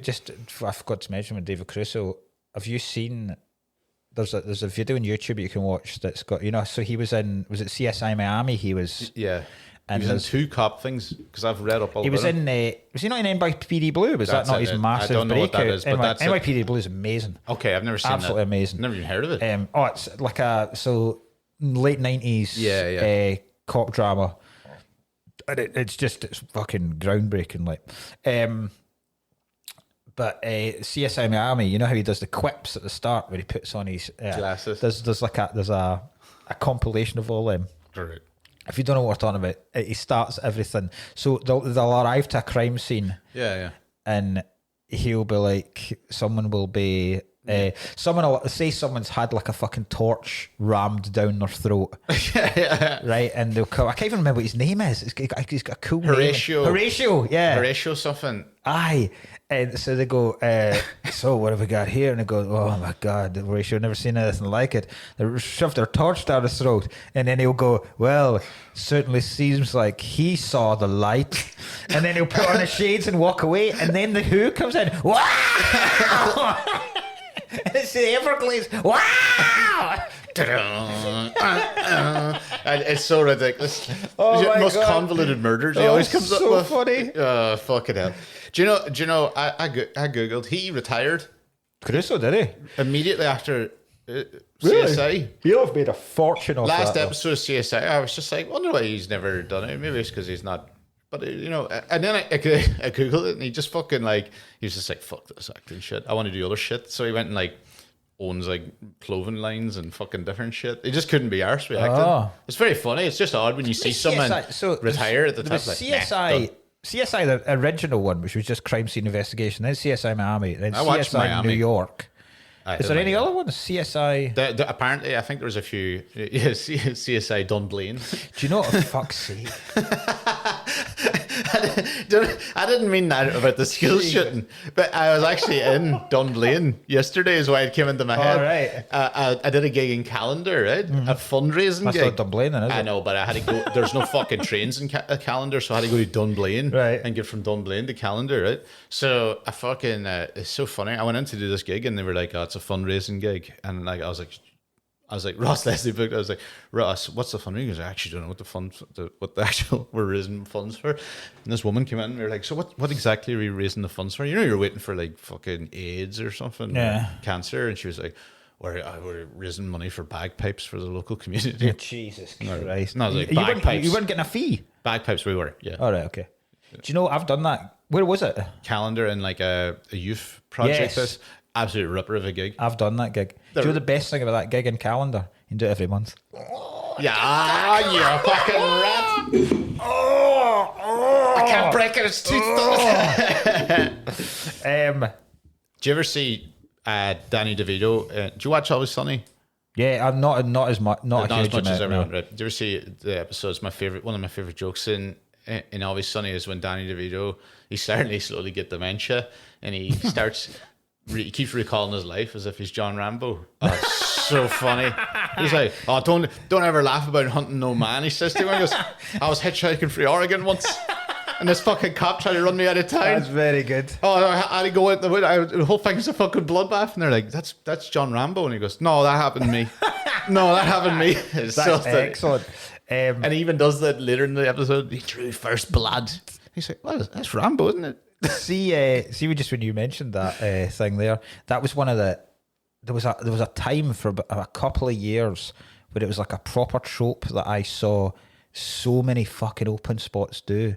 I forgot to mention with David Caruso. Have you seen? There's a video on YouTube you can watch that's got so he was in, was it CSI Miami? He was and he was in 2 cop things because I've read up all. He was in was he not in NYPD Blue? Was that not his massive? I don't know what that is, but that's NYPD Blue is amazing. Okay, I've never seen that. Absolutely amazing. Never even heard of it. It's like late 90s cop drama. And it's fucking groundbreaking, like. But CSI Miami, you know how he does the quips at the start where he puts on his glasses. There's a compilation of all them. Right. If you don't know what we're talking about, he starts everything. So they'll arrive to a crime scene. Yeah. And he'll be like, someone will be. Someone will say someone's had like a fucking torch rammed down their throat. Right? And they'll come. I can't even remember what his name is. He's got a cool Horatio. name. Horatio, yeah. Horatio something. Aye. And so they go, so what have we got here? And they go, oh my God, Horatio, never seen anything like it. They shove their torch down his throat. And then he'll go, well, certainly seems like he saw the light. And then he'll put on his shades and walk away. And then the Who comes in. Wow! And it's the Everglades. Wow! It's so ridiculous. Oh my most God. convoluted murders he always comes so up with. funny. Fucking hell. Do you know? I googled. He retired Caruso, did he? immediately after CSI. Really? He'll have made a fortune off Last that. episode of CSI, I was just like, wonder why he's never done it. Maybe it's because he's not. But and then I googled it, and he just fucking like he was just like, fuck this acting shit. I want to do other shit. So he went and like owns like clothing lines and fucking different shit. He just couldn't be arsed with acting. Oh. It's very funny. It's just odd when you see someone retire at the top. Like, CSI, the original one, which was just crime scene investigation, then CSI Miami, then CSI Miami. New York. Is there any other ones? CSI? Apparently, I think there was a few. Yeah, CSI Dunblane. Do you know what? For fuck's sake. I didn't mean that about the skill shooting, but I was actually in Dunblane yesterday is why it came into my head. All right. I did a gig in Calendar, right? A fundraising That's gig. not Dunblane then, is it? I know, but I had to go. There's no fucking trains in Calendar, so I had to go to Dunblane and get from Dunblane to Calendar, right? So I fucking, it's so funny. I went in to do this gig and they were like, oh, it's a fundraising gig. And like, I was like, Ross Leslie booked. I was like, Ross, what's the fundraising? He goes, I actually don't know what the actual we're raising funds for. And this woman came in and we were like, so what exactly are we raising the funds for? You know, you're waiting for like fucking AIDS or something, or cancer. And she was like, we're raising money for bagpipes for the local community. Oh, Jesus Christ. No, I was like, bagpipes. You weren't getting a fee? Bagpipes, we were, yeah. All right, okay. Do you know, I've done that. Where was it? Calendar in like a youth project. Yes. Absolute ripper of a gig. I've done that gig. Do you know the best thing about that gig in Calendar? You can do it every month. Yeah, you fucking rat. I can't break it. It's too Do you ever see Danny DeVito? Do you watch Always Sunny? Yeah, I'm not as much, not a huge as much as everyone. no. Right? Do you ever see the episodes? One of my favorite jokes in Always Sunny is when Danny DeVito he's starting to slowly get dementia, and he starts. He keeps recalling his life as if he's John Rambo. Oh, it's so funny. He's like, oh, don't ever laugh about hunting no man. He says to him, he goes, I was hitchhiking through Oregon once, and this fucking cop tried to run me out of town. That's very good. Oh, I had to go in the whole thing's a fucking bloodbath, and they're like, that's John Rambo, and he goes, no, that happened to me. No, that happened to me. It's That's so excellent. and he even does that later in the episode. He drew first blood. He's like, well, that's Rambo, isn't it? See, just when you mentioned that thing there, that was one of the. There was a time for a couple of years where it was like a proper trope that I saw so many fucking open spots do,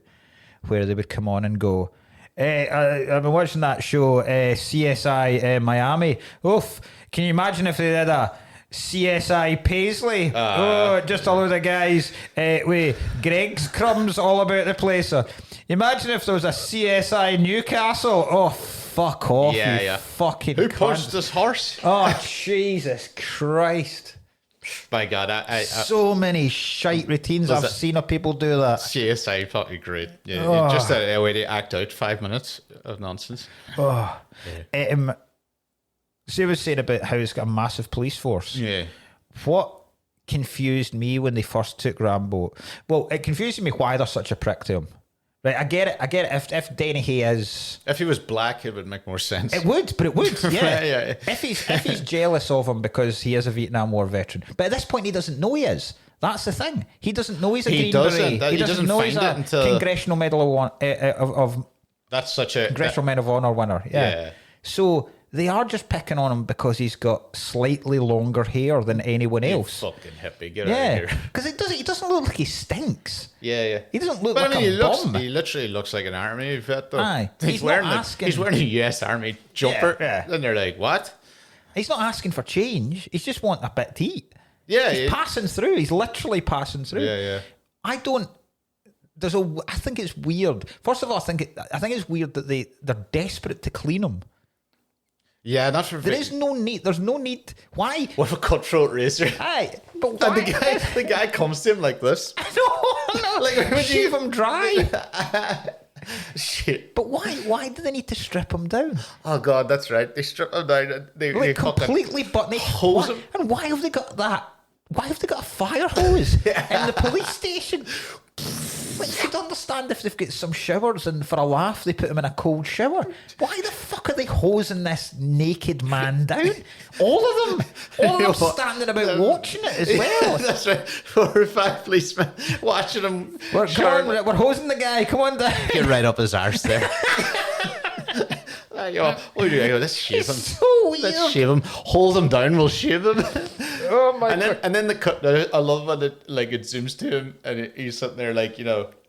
where they would come on and go, I've been watching that show, CSI Miami. Oof! Can you imagine if they did a CSI Paisley? Just a load of guys with Greg's crumbs all about the place. Imagine if there was a CSI Newcastle. Oh, fuck off, you fucking Who cunt. punched this horse? Oh, Jesus Christ. My God, I so many shite routines I've seen of people do that. CSI fucking great. Yeah, just a way to act out 5 minutes of nonsense. Oh. See, I was saying about how it's got a massive police force. Yeah. What confused me when they first took Rambo? Well, it confused me why they're such a prick to him. Right, I get it. If Dennehy is, if he was black, it would make more sense. It would. Yeah. Yeah. If he's jealous of him because he is a Vietnam War veteran, but at this point he doesn't know he is. That's the thing. He doesn't know he's a Green Beret. He doesn't know he's a Congressional Medal of That's such a Congressional Medal of Honor winner. Yeah. So they are just picking on him because he's got slightly longer hair than anyone else. Fucking hippie, get out of here. Because he doesn't look like he stinks. Yeah. He doesn't look like a bum. He literally looks like an army vet, though. Aye. He's wearing a US Army jumper. Yeah. And they're like, what? He's not asking for change. He's just wanting a bit to eat. Yeah. He's passing through. He's literally passing through. Yeah. I think it's weird. First of all, I think it's weird that they're desperate to clean him. Yeah, not for. There's no need. Why? With a cutthroat razor. Aye, but why? And the guy comes to him like this. I know. Like, shave him dry. Shit. But why do they need to strip him down? Oh God, that's right. They strip him down. They completely button hose him. And why have they got that? Why have they got a fire hose in the police station? Like, you'd understand if they've got some showers and for a laugh they put him in a cold shower. Why the fuck are they hosing this naked man down? All of them standing about watching it as well. That's right. 4 or 5 policemen watching him. We're hosing the guy. Come on down. Get right up his arse there. Let's shave him. So weird. Let's shave him. Hold him down. We'll shave him. Oh my God. And then the cut. I love when it zooms to him and he's sitting there like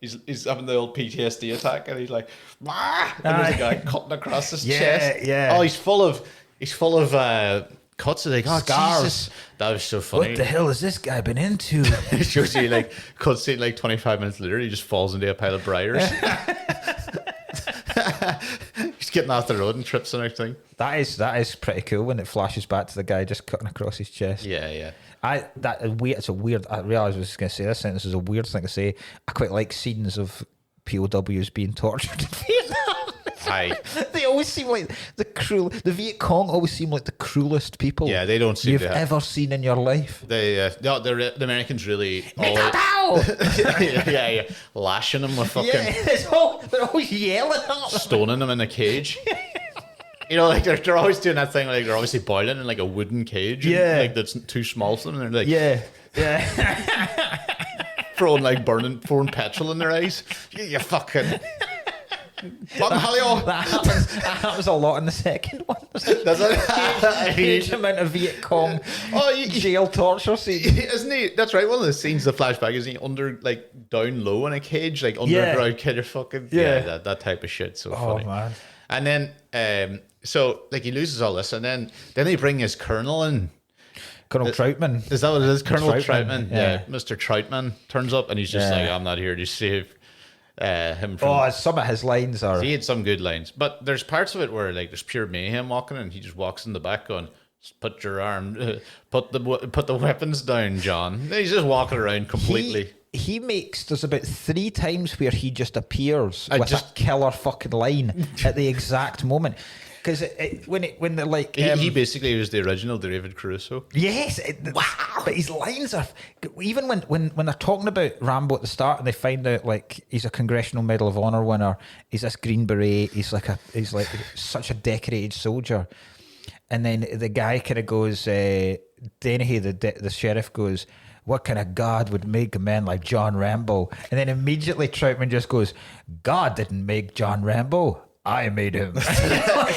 he's having the old PTSD attack and he's like, Wah! And there's a guy cutting across his chest. Yeah. Oh, he's full of cuts. Like, oh, scars. Jesus. That was so funny. What the hell has this guy been into? It shows you like cutscene like 25 minutes later he just falls into a pile of briars. He's getting off the road and trips and everything. That is pretty cool when it flashes back to the guy just cutting across his chest. Yeah. It's a weird. I realised I was going to say this sentence is a weird thing to say. I quite like scenes of POWs being tortured in Vietnam. Aye. They always seem like the Viet Cong always seem like the cruelest people. Yeah, they don't seem you've ever seen in your life. The Americans really lashing them with fucking they're always yelling at them, stoning them in a cage. Like they're always doing that thing like they're obviously boiling in like a wooden cage. Yeah, like that's too small for them. And they're like pouring petrol in their eyes. You fucking. That happens a lot in the second one. Does it? Huge amount of Viet Cong jail torture scene. Isn't he? That's right. One of the scenes, the flashback, isn't he under like down low in a cage, like underground kind of fucking that type of shit. So funny. Man. And then so like he loses all this, and then they bring his colonel in. Colonel Troutman. Is that what it is? Colonel Troutman. Yeah. Mr. Troutman turns up and he's just like, I'm not here to save him from. Some of his lines are. He had some good lines, but there's parts of it where like there's pure mayhem walking, and he just walks in the back going, "Put your arm, put the weapons down, John." And he's just walking around completely. There's about 3 times where he just appears with a killer fucking line at the exact moment. Because when they're like... he basically was the original David Caruso. Yes. Wow. But his lines are... Even when they're talking about Rambo at the start and they find out like he's a Congressional Medal of Honor winner, he's this Green Beret, he's like such a decorated soldier. And then the guy kind of goes... Dennehy, the sheriff, goes... What kind of God would make a man like John Rambo? And then immediately Troutman just goes, God didn't make John Rambo. I made him. Are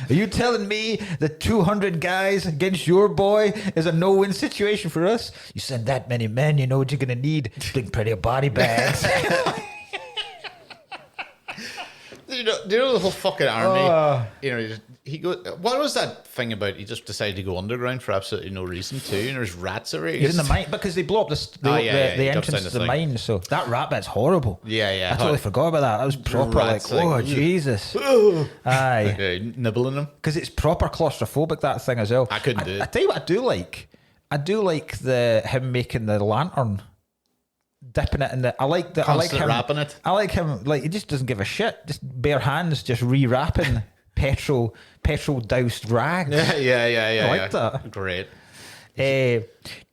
you telling me that 200 guys against your boy is a no-win situation for us? You send that many men, you know what you're going to need? Big, pretty body bags. Do you know the whole fucking army? He goes. What was that thing about? He just decided to go underground for absolutely no reason too. And there's rats everywhere. He's in the mine because they blow up the entrance to the mine. So that rat bit's horrible. Yeah. I totally forgot about that. That was proper Jesus. Aye, nibbling him because it's proper claustrophobic, that thing as well. I couldn't do it. I tell you what, I do like him making the lantern. Dipping it in the, I like him wrapping it. I like him like he just doesn't give a shit. Just bare hands, just rewrapping petrol doused rags. Yeah. I like that. Great.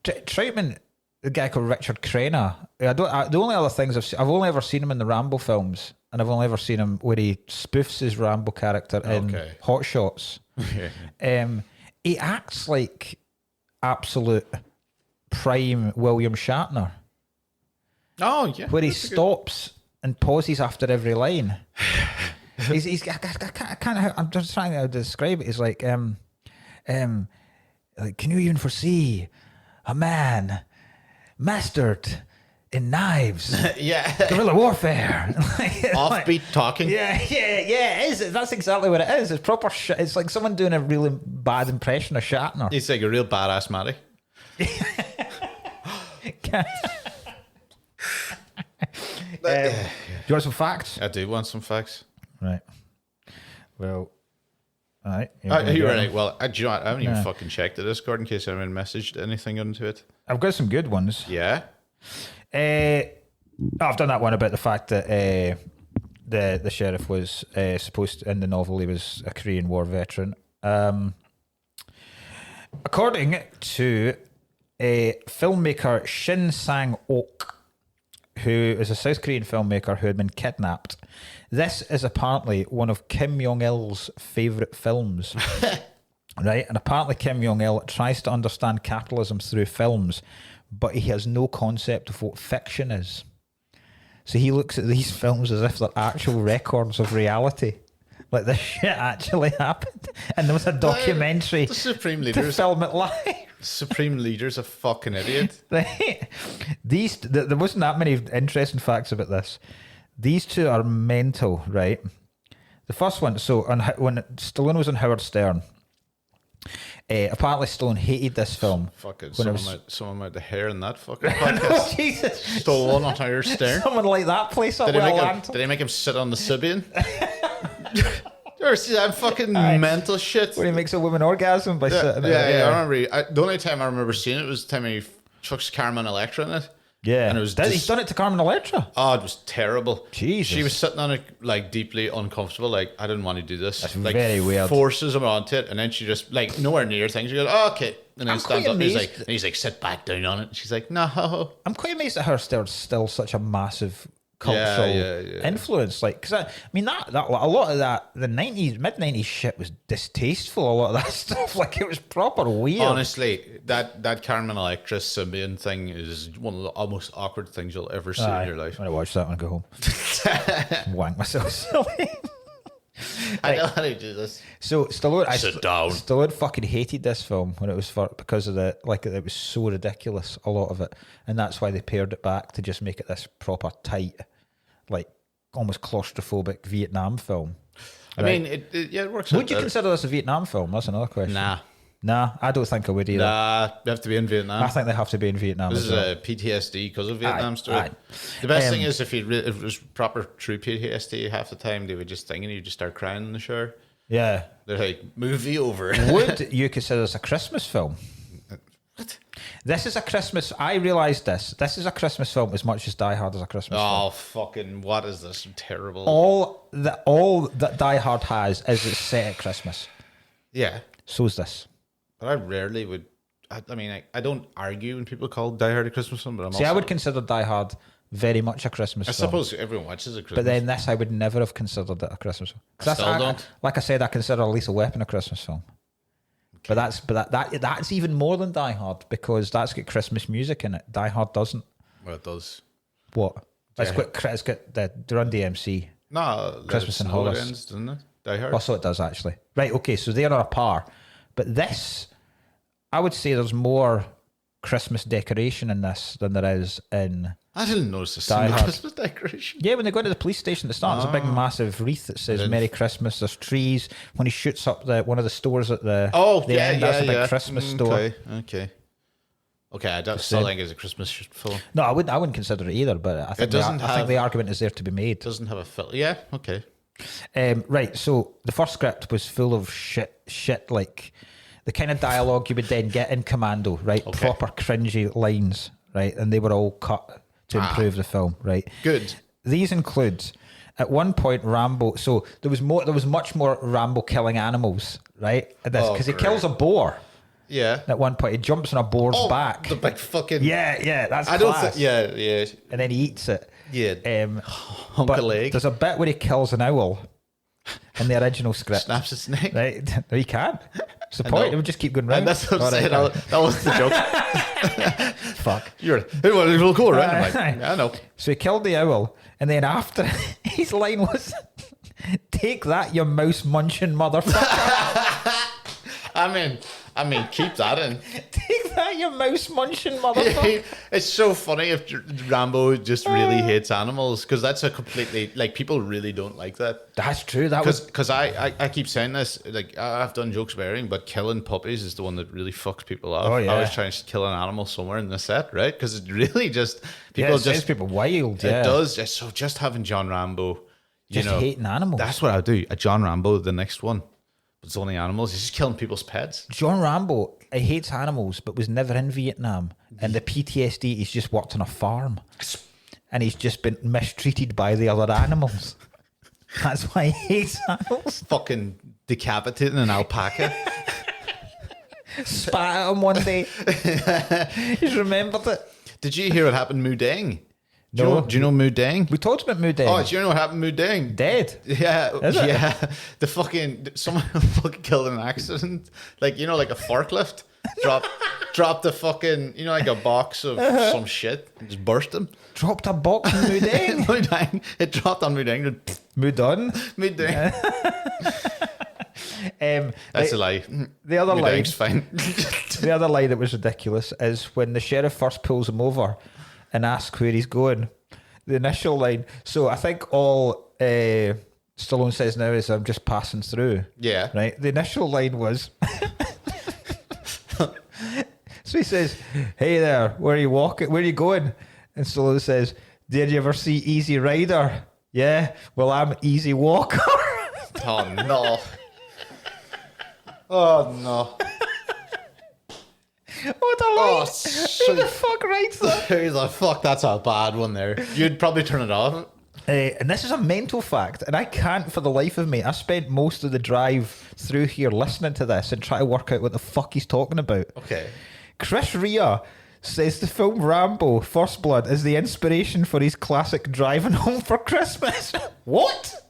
Troutman, the guy called Richard Crenna. The only other things I've only ever seen him in the Rambo films, and I've only ever seen him where he spoofs his Rambo character in Hot Shots. He acts like absolute prime William Shatner. Oh yeah, where he stops and pauses after every line. I can't. I'm just trying to describe it. He's like, like, can you even foresee a man mastered in knives? Guerrilla warfare. Offbeat talking. Yeah. It is. That's exactly what it is. It's proper shit. It's like someone doing a really bad impression of Shatner. He's like a real badass Matty. Do you want some facts? I do want some facts. Right. Well, all right. You're right. Well, do you know what? I haven't even fucking checked the Discord in case anyone messaged anything into it. I've got some good ones. Yeah. I've done that one about the fact that the sheriff was supposed to, in the novel, he was a Korean War veteran. According to filmmaker Shin Sang-ok, who is a South Korean filmmaker who had been kidnapped, this is apparently one of Kim Jong-il's favourite films. Right? And apparently Kim Jong-il tries to understand capitalism through films, but he has no concept of what fiction is. So he looks at these films as if they're actual records of reality. Like, this shit actually happened. And there was a documentary the Supreme to Leaders. film it live. Supreme Leader's a fucking idiot. Right? There wasn't that many interesting facts about this. These two are mental, right? The first one, so when Stallone was on Howard Stern, apparently Stallone hated this film. Fucking someone with the hair in that fucking podcast. No, Jesus. Stallone on Howard Stern. Someone like that place up Did he make him sit on the Sibian? You ever see that fucking mental shit? Where he makes a woman orgasm by sitting there. I remember. The only time I remember seeing it was the time he chucks Carmen Electra in it. Yeah. And it was he's done it to Carmen Electra. Oh, it was terrible. Jesus. She was sitting on it, like, deeply uncomfortable. Like, I didn't want to do this. That's like, very weird. Forces him onto it, and then she just, like, nowhere near things. She goes, oh, okay. And then stands up and he's like, sit back down on it. And she's like, no. I'm quite amazed that Howard Stern's still such a massive cultural influence. Like, because I mean, that a lot of that, the 90s, mid-90s shit was distasteful. A lot of that stuff, like, it was proper weird. Honestly, that Carmen Electra Symbian thing is one of the most awkward things you'll ever see in your life. I'm going to watch that when I go home. Wank myself silly. I know how to do this. So Stallone, sit down. Stallone fucking hated this film when it was because of it was so ridiculous, a lot of it, and that's why they pared it back to just make it this proper tight, like almost claustrophobic Vietnam film. I mean, it works. Would you consider this a Vietnam film? That's another question. Nah, I don't think I would either. Nah, they have to be in Vietnam. I think they have to be in Vietnam. This is a PTSD because of Vietnam story. The best thing is if it was proper true PTSD, half the time they would just think and you just start crying in the shower. Yeah. They're like, movie over. Would you consider this a Christmas film? What? This is a Christmas. I realised this. This is a Christmas film as much as Die Hard is a Christmas film. Oh, fucking, what is this? Terrible. All that Die Hard has is it's set at Christmas. Yeah. So's this. But I rarely would. I mean, I don't argue when people call Die Hard a Christmas film, but I would consider Die Hard very much a Christmas film. I suppose everyone watches a Christmas. But then this, I would never have considered it a Christmas film. I still don't. Like I said, I consider Lethal Weapon a Christmas film. Okay. But that's even more than Die Hard because that's got Christmas music in it. Die Hard doesn't. Well, it does. What? It's got the Run DMC. No, Christmas and Hollis, doesn't it? Die Hard. Also, it does actually. Right. Okay. So they are a par. But this, I would say there's more Christmas decoration in this than there is in I didn't notice a single Christmas decoration. Yeah, when they go to the police station at the start, there's a big massive wreath that says Merry Christmas. There's trees. When he shoots up one of the stores at the end, that's a big Christmas store. Okay. I still think it's a Christmas film. No, I wouldn't consider it either, but I think the argument is there to be made. It doesn't have a film. Yeah, okay. Right, so the first script was full of shit like the kind of dialogue you would then get in Commando, right? Okay. Proper cringy lines, right? And they were all cut to improve the film, right? Good. These include, at one point, Rambo. So there was much more Rambo killing animals, right? Because he kills a boar. Yeah. At one point, he jumps on a boar's back. The big fucking. Yeah. That's class. Don't think. Yeah. And then he eats it. Yeah. Hunk of leg. There's a bit where he kills an owl. In the original script, snaps its neck. Right? No, he can't. What's the point? It would just keep going round. And that's what I'm saying. That was the joke. Fuck. It'll go around. I know. So he killed the owl, and then after his line was, Take that, you mouse munching motherfucker. I mean, keep that in. Take that, you mouse munching motherfucker. It's so funny if Rambo just really hates animals, because that's a completely, like, people really don't like that. That's true. That was Because I keep saying this, like, I've done jokes about everything, but killing puppies is the one that really fucks people off. Oh, yeah. I was trying to kill an animal somewhere in the set, right? Because it really just, people it sends people wild. It does. So just having John Rambo, Just hating animals. That's what I'll do. A John Rambo, the next one. But it's only animals. He's just killing people's pets. John Rambo, he hates animals, but was never in Vietnam. And the PTSD, he's just worked on a farm. And he's just been mistreated by the other animals. That's why he hates animals. Fucking decapitating an alpaca. Spat at him one day. He's remembered it. Did you hear what happened to Mudang? No. Do you know Mudang? We talked about Mudang. Oh, do you know what happened to Mudang? Dead. Yeah. Is it? Yeah. Someone fucking killed in an accident. Like, like a forklift. Dropped a fucking, like a box of some shit and just burst him. Dropped a box in Mudang. Mudang. It dropped on Mudang. Mudang. Mudang. That's a lie. The other line. Mudang's fine. The other line that was ridiculous is when the sheriff first pulls him over and asks where he's going. The initial line. So I think all Stallone says now is, I'm just passing through. Yeah. Right? The initial line was... So he says, hey there, where are you walking? Where are you going? And Stallone says, did you ever see Easy Rider? Yeah, well, I'm Easy Walker. Oh, no. Oh, no. What a line. Oh, Who the fuck writes that? Who the fuck? That's a bad one there. You'd probably turn it off. And this is a mental fact, and I can't for the life of me. I spent most of the drive through here listening to this and trying to work out what the fuck he's talking about. Okay. Chris Rea says the film Rambo First Blood is the inspiration for his classic Driving Home for Christmas. What?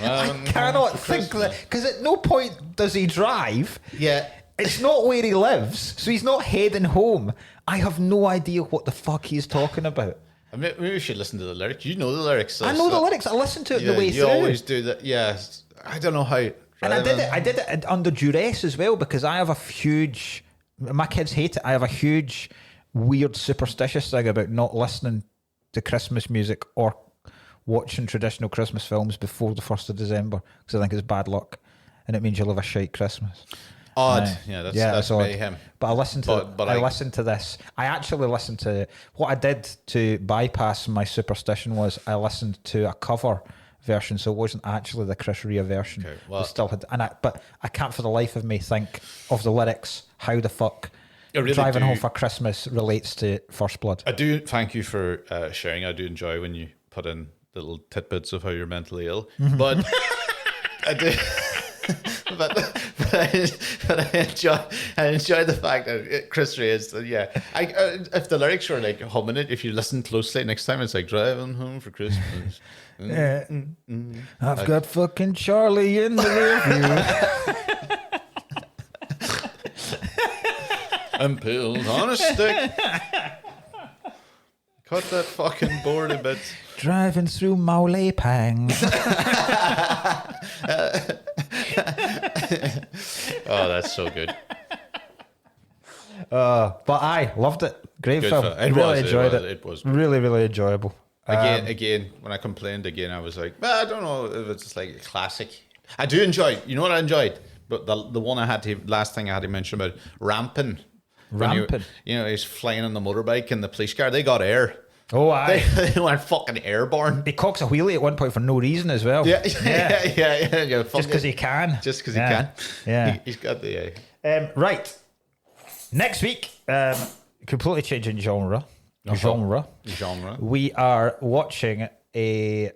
I cannot think that, because at no point does he drive. Yeah. It's not where he lives, so he's not heading home. I have no idea what the fuck he's talking about. Maybe we should listen to the lyrics. You know the lyrics. I know the lyrics. I listened to it the way through. You always do that. Yeah. I don't know how. And I did it under duress as well, because I have a huge... My kids hate it. I have a huge, weird, superstitious thing about not listening to Christmas music or watching traditional Christmas films before the 1st of December, because I think it's bad luck and it means you'll have a shite Christmas. Odd. That's mayhem. But I listened to I listened to this. I actually listened to... What I did to bypass my superstition was I listened to a cover version, so it wasn't actually the Chris Rea version. Okay, well, still had, but I can't for the life of me think of the lyrics. How the fuck really Driving Home for Christmas relates to First Blood? I do thank you for sharing. I do enjoy when you put in little tidbits of how you're mentally ill, but I do. But I enjoy the fact that Chris Rea is, if the lyrics were like humming it, if you listen closely next time, it's like driving home for Christmas. I've got fucking Charlie in the rearview. Impaled on a stick. Cut that fucking board a bit. Driving through Maule Pang. Oh, that's so good. But I loved it. Great film. Really enjoyed it. It was really, really enjoyable. Again, when I complained again, I was like, I don't know if it's like a classic. I do enjoy. You know what I enjoyed? But the one last thing I had to mention about ramping. Ramping. He's flying on the motorbike and the police car. They got air. Oh, aye. They went fucking airborne. He cocks a wheelie at one point for no reason as well. Yeah. Just because he can. Just because he can. Yeah. He's got the... Right. Next week, completely changing genre. Genre. We are watching a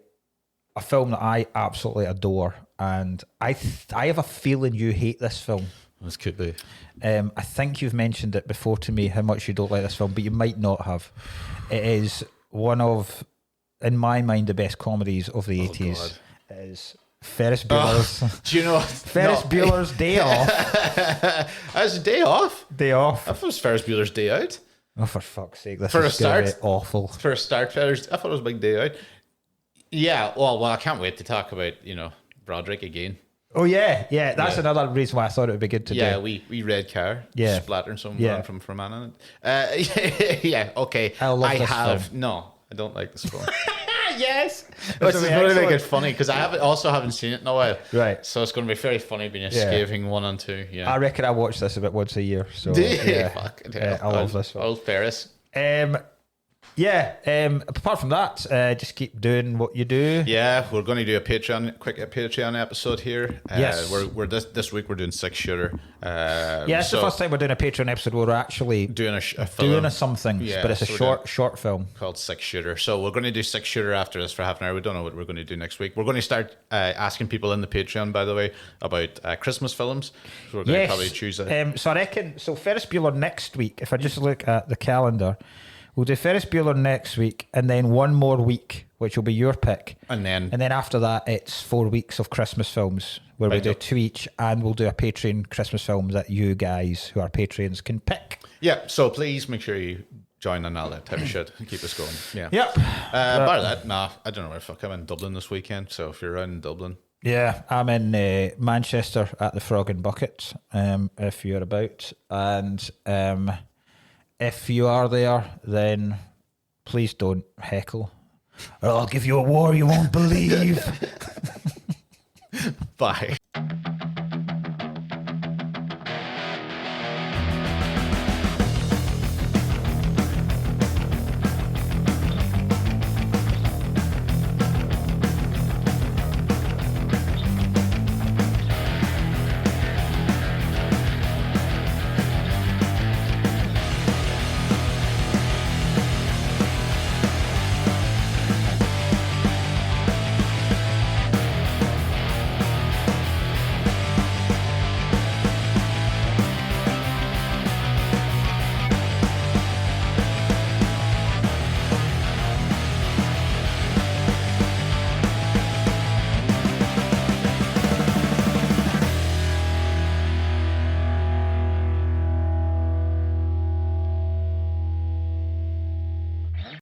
film that I absolutely adore, and I have a feeling you hate this film. This could be. I think you've mentioned it before to me how much you don't like this film, but you might not have. It is one of, in my mind, the best comedies of the 80s. God. It is Ferris Bueller's. Do you know Ferris Bueller's Day Off? That's a day off. Day Off. I thought it was Ferris Bueller's Day Out. Oh, for fuck's sake! This For is a start, awful. For a start, I thought it was a big day out. Yeah, well, I can't wait to talk about, Broderick again. Oh yeah. That's another reason why I thought it would be good to do. Yeah, we red car. Yeah. Splattering someone from man in it. Yeah, okay. I love this film. No, I don't like this film. Yes. Which is going to make it funny because I haven't seen it in a while. Right. So it's going to be very funny being a scathing 1 and 2. Yeah. I reckon I watch this about once a year. So Fuck. I love this film. Old Ferris. Apart from that, just keep doing what you do. Yeah, we're going to do a Patreon episode here. Yes. We're this week we're doing 6-shooter. It's the first time we're doing a Patreon episode where we're actually doing a film. doing something, but it's a short film called 6-shooter. So we're going to do 6-shooter after this for half an hour. We don't know what we're going to do next week. We're going to start asking people in the Patreon, by the way, about Christmas films. So we're going to probably choose that. So I reckon Ferris Bueller next week. If I just look at the calendar. We'll do Ferris Bueller next week, and then one more week, which will be your pick. And then after that, it's 4 weeks of Christmas films, where we do 2 each, and we'll do a Patreon Christmas film that you guys, who are Patreons, can pick. Yeah, so please make sure you join on all that type of shit. Keep us going. Yeah. Yep. Bar that, I don't know where the fuck I'm in Dublin this weekend, so if you're around in Dublin. Yeah, I'm in Manchester at the Frog and Bucket, if you're about. And if you are there, then please don't heckle, or I'll give you a war you won't believe. Bye.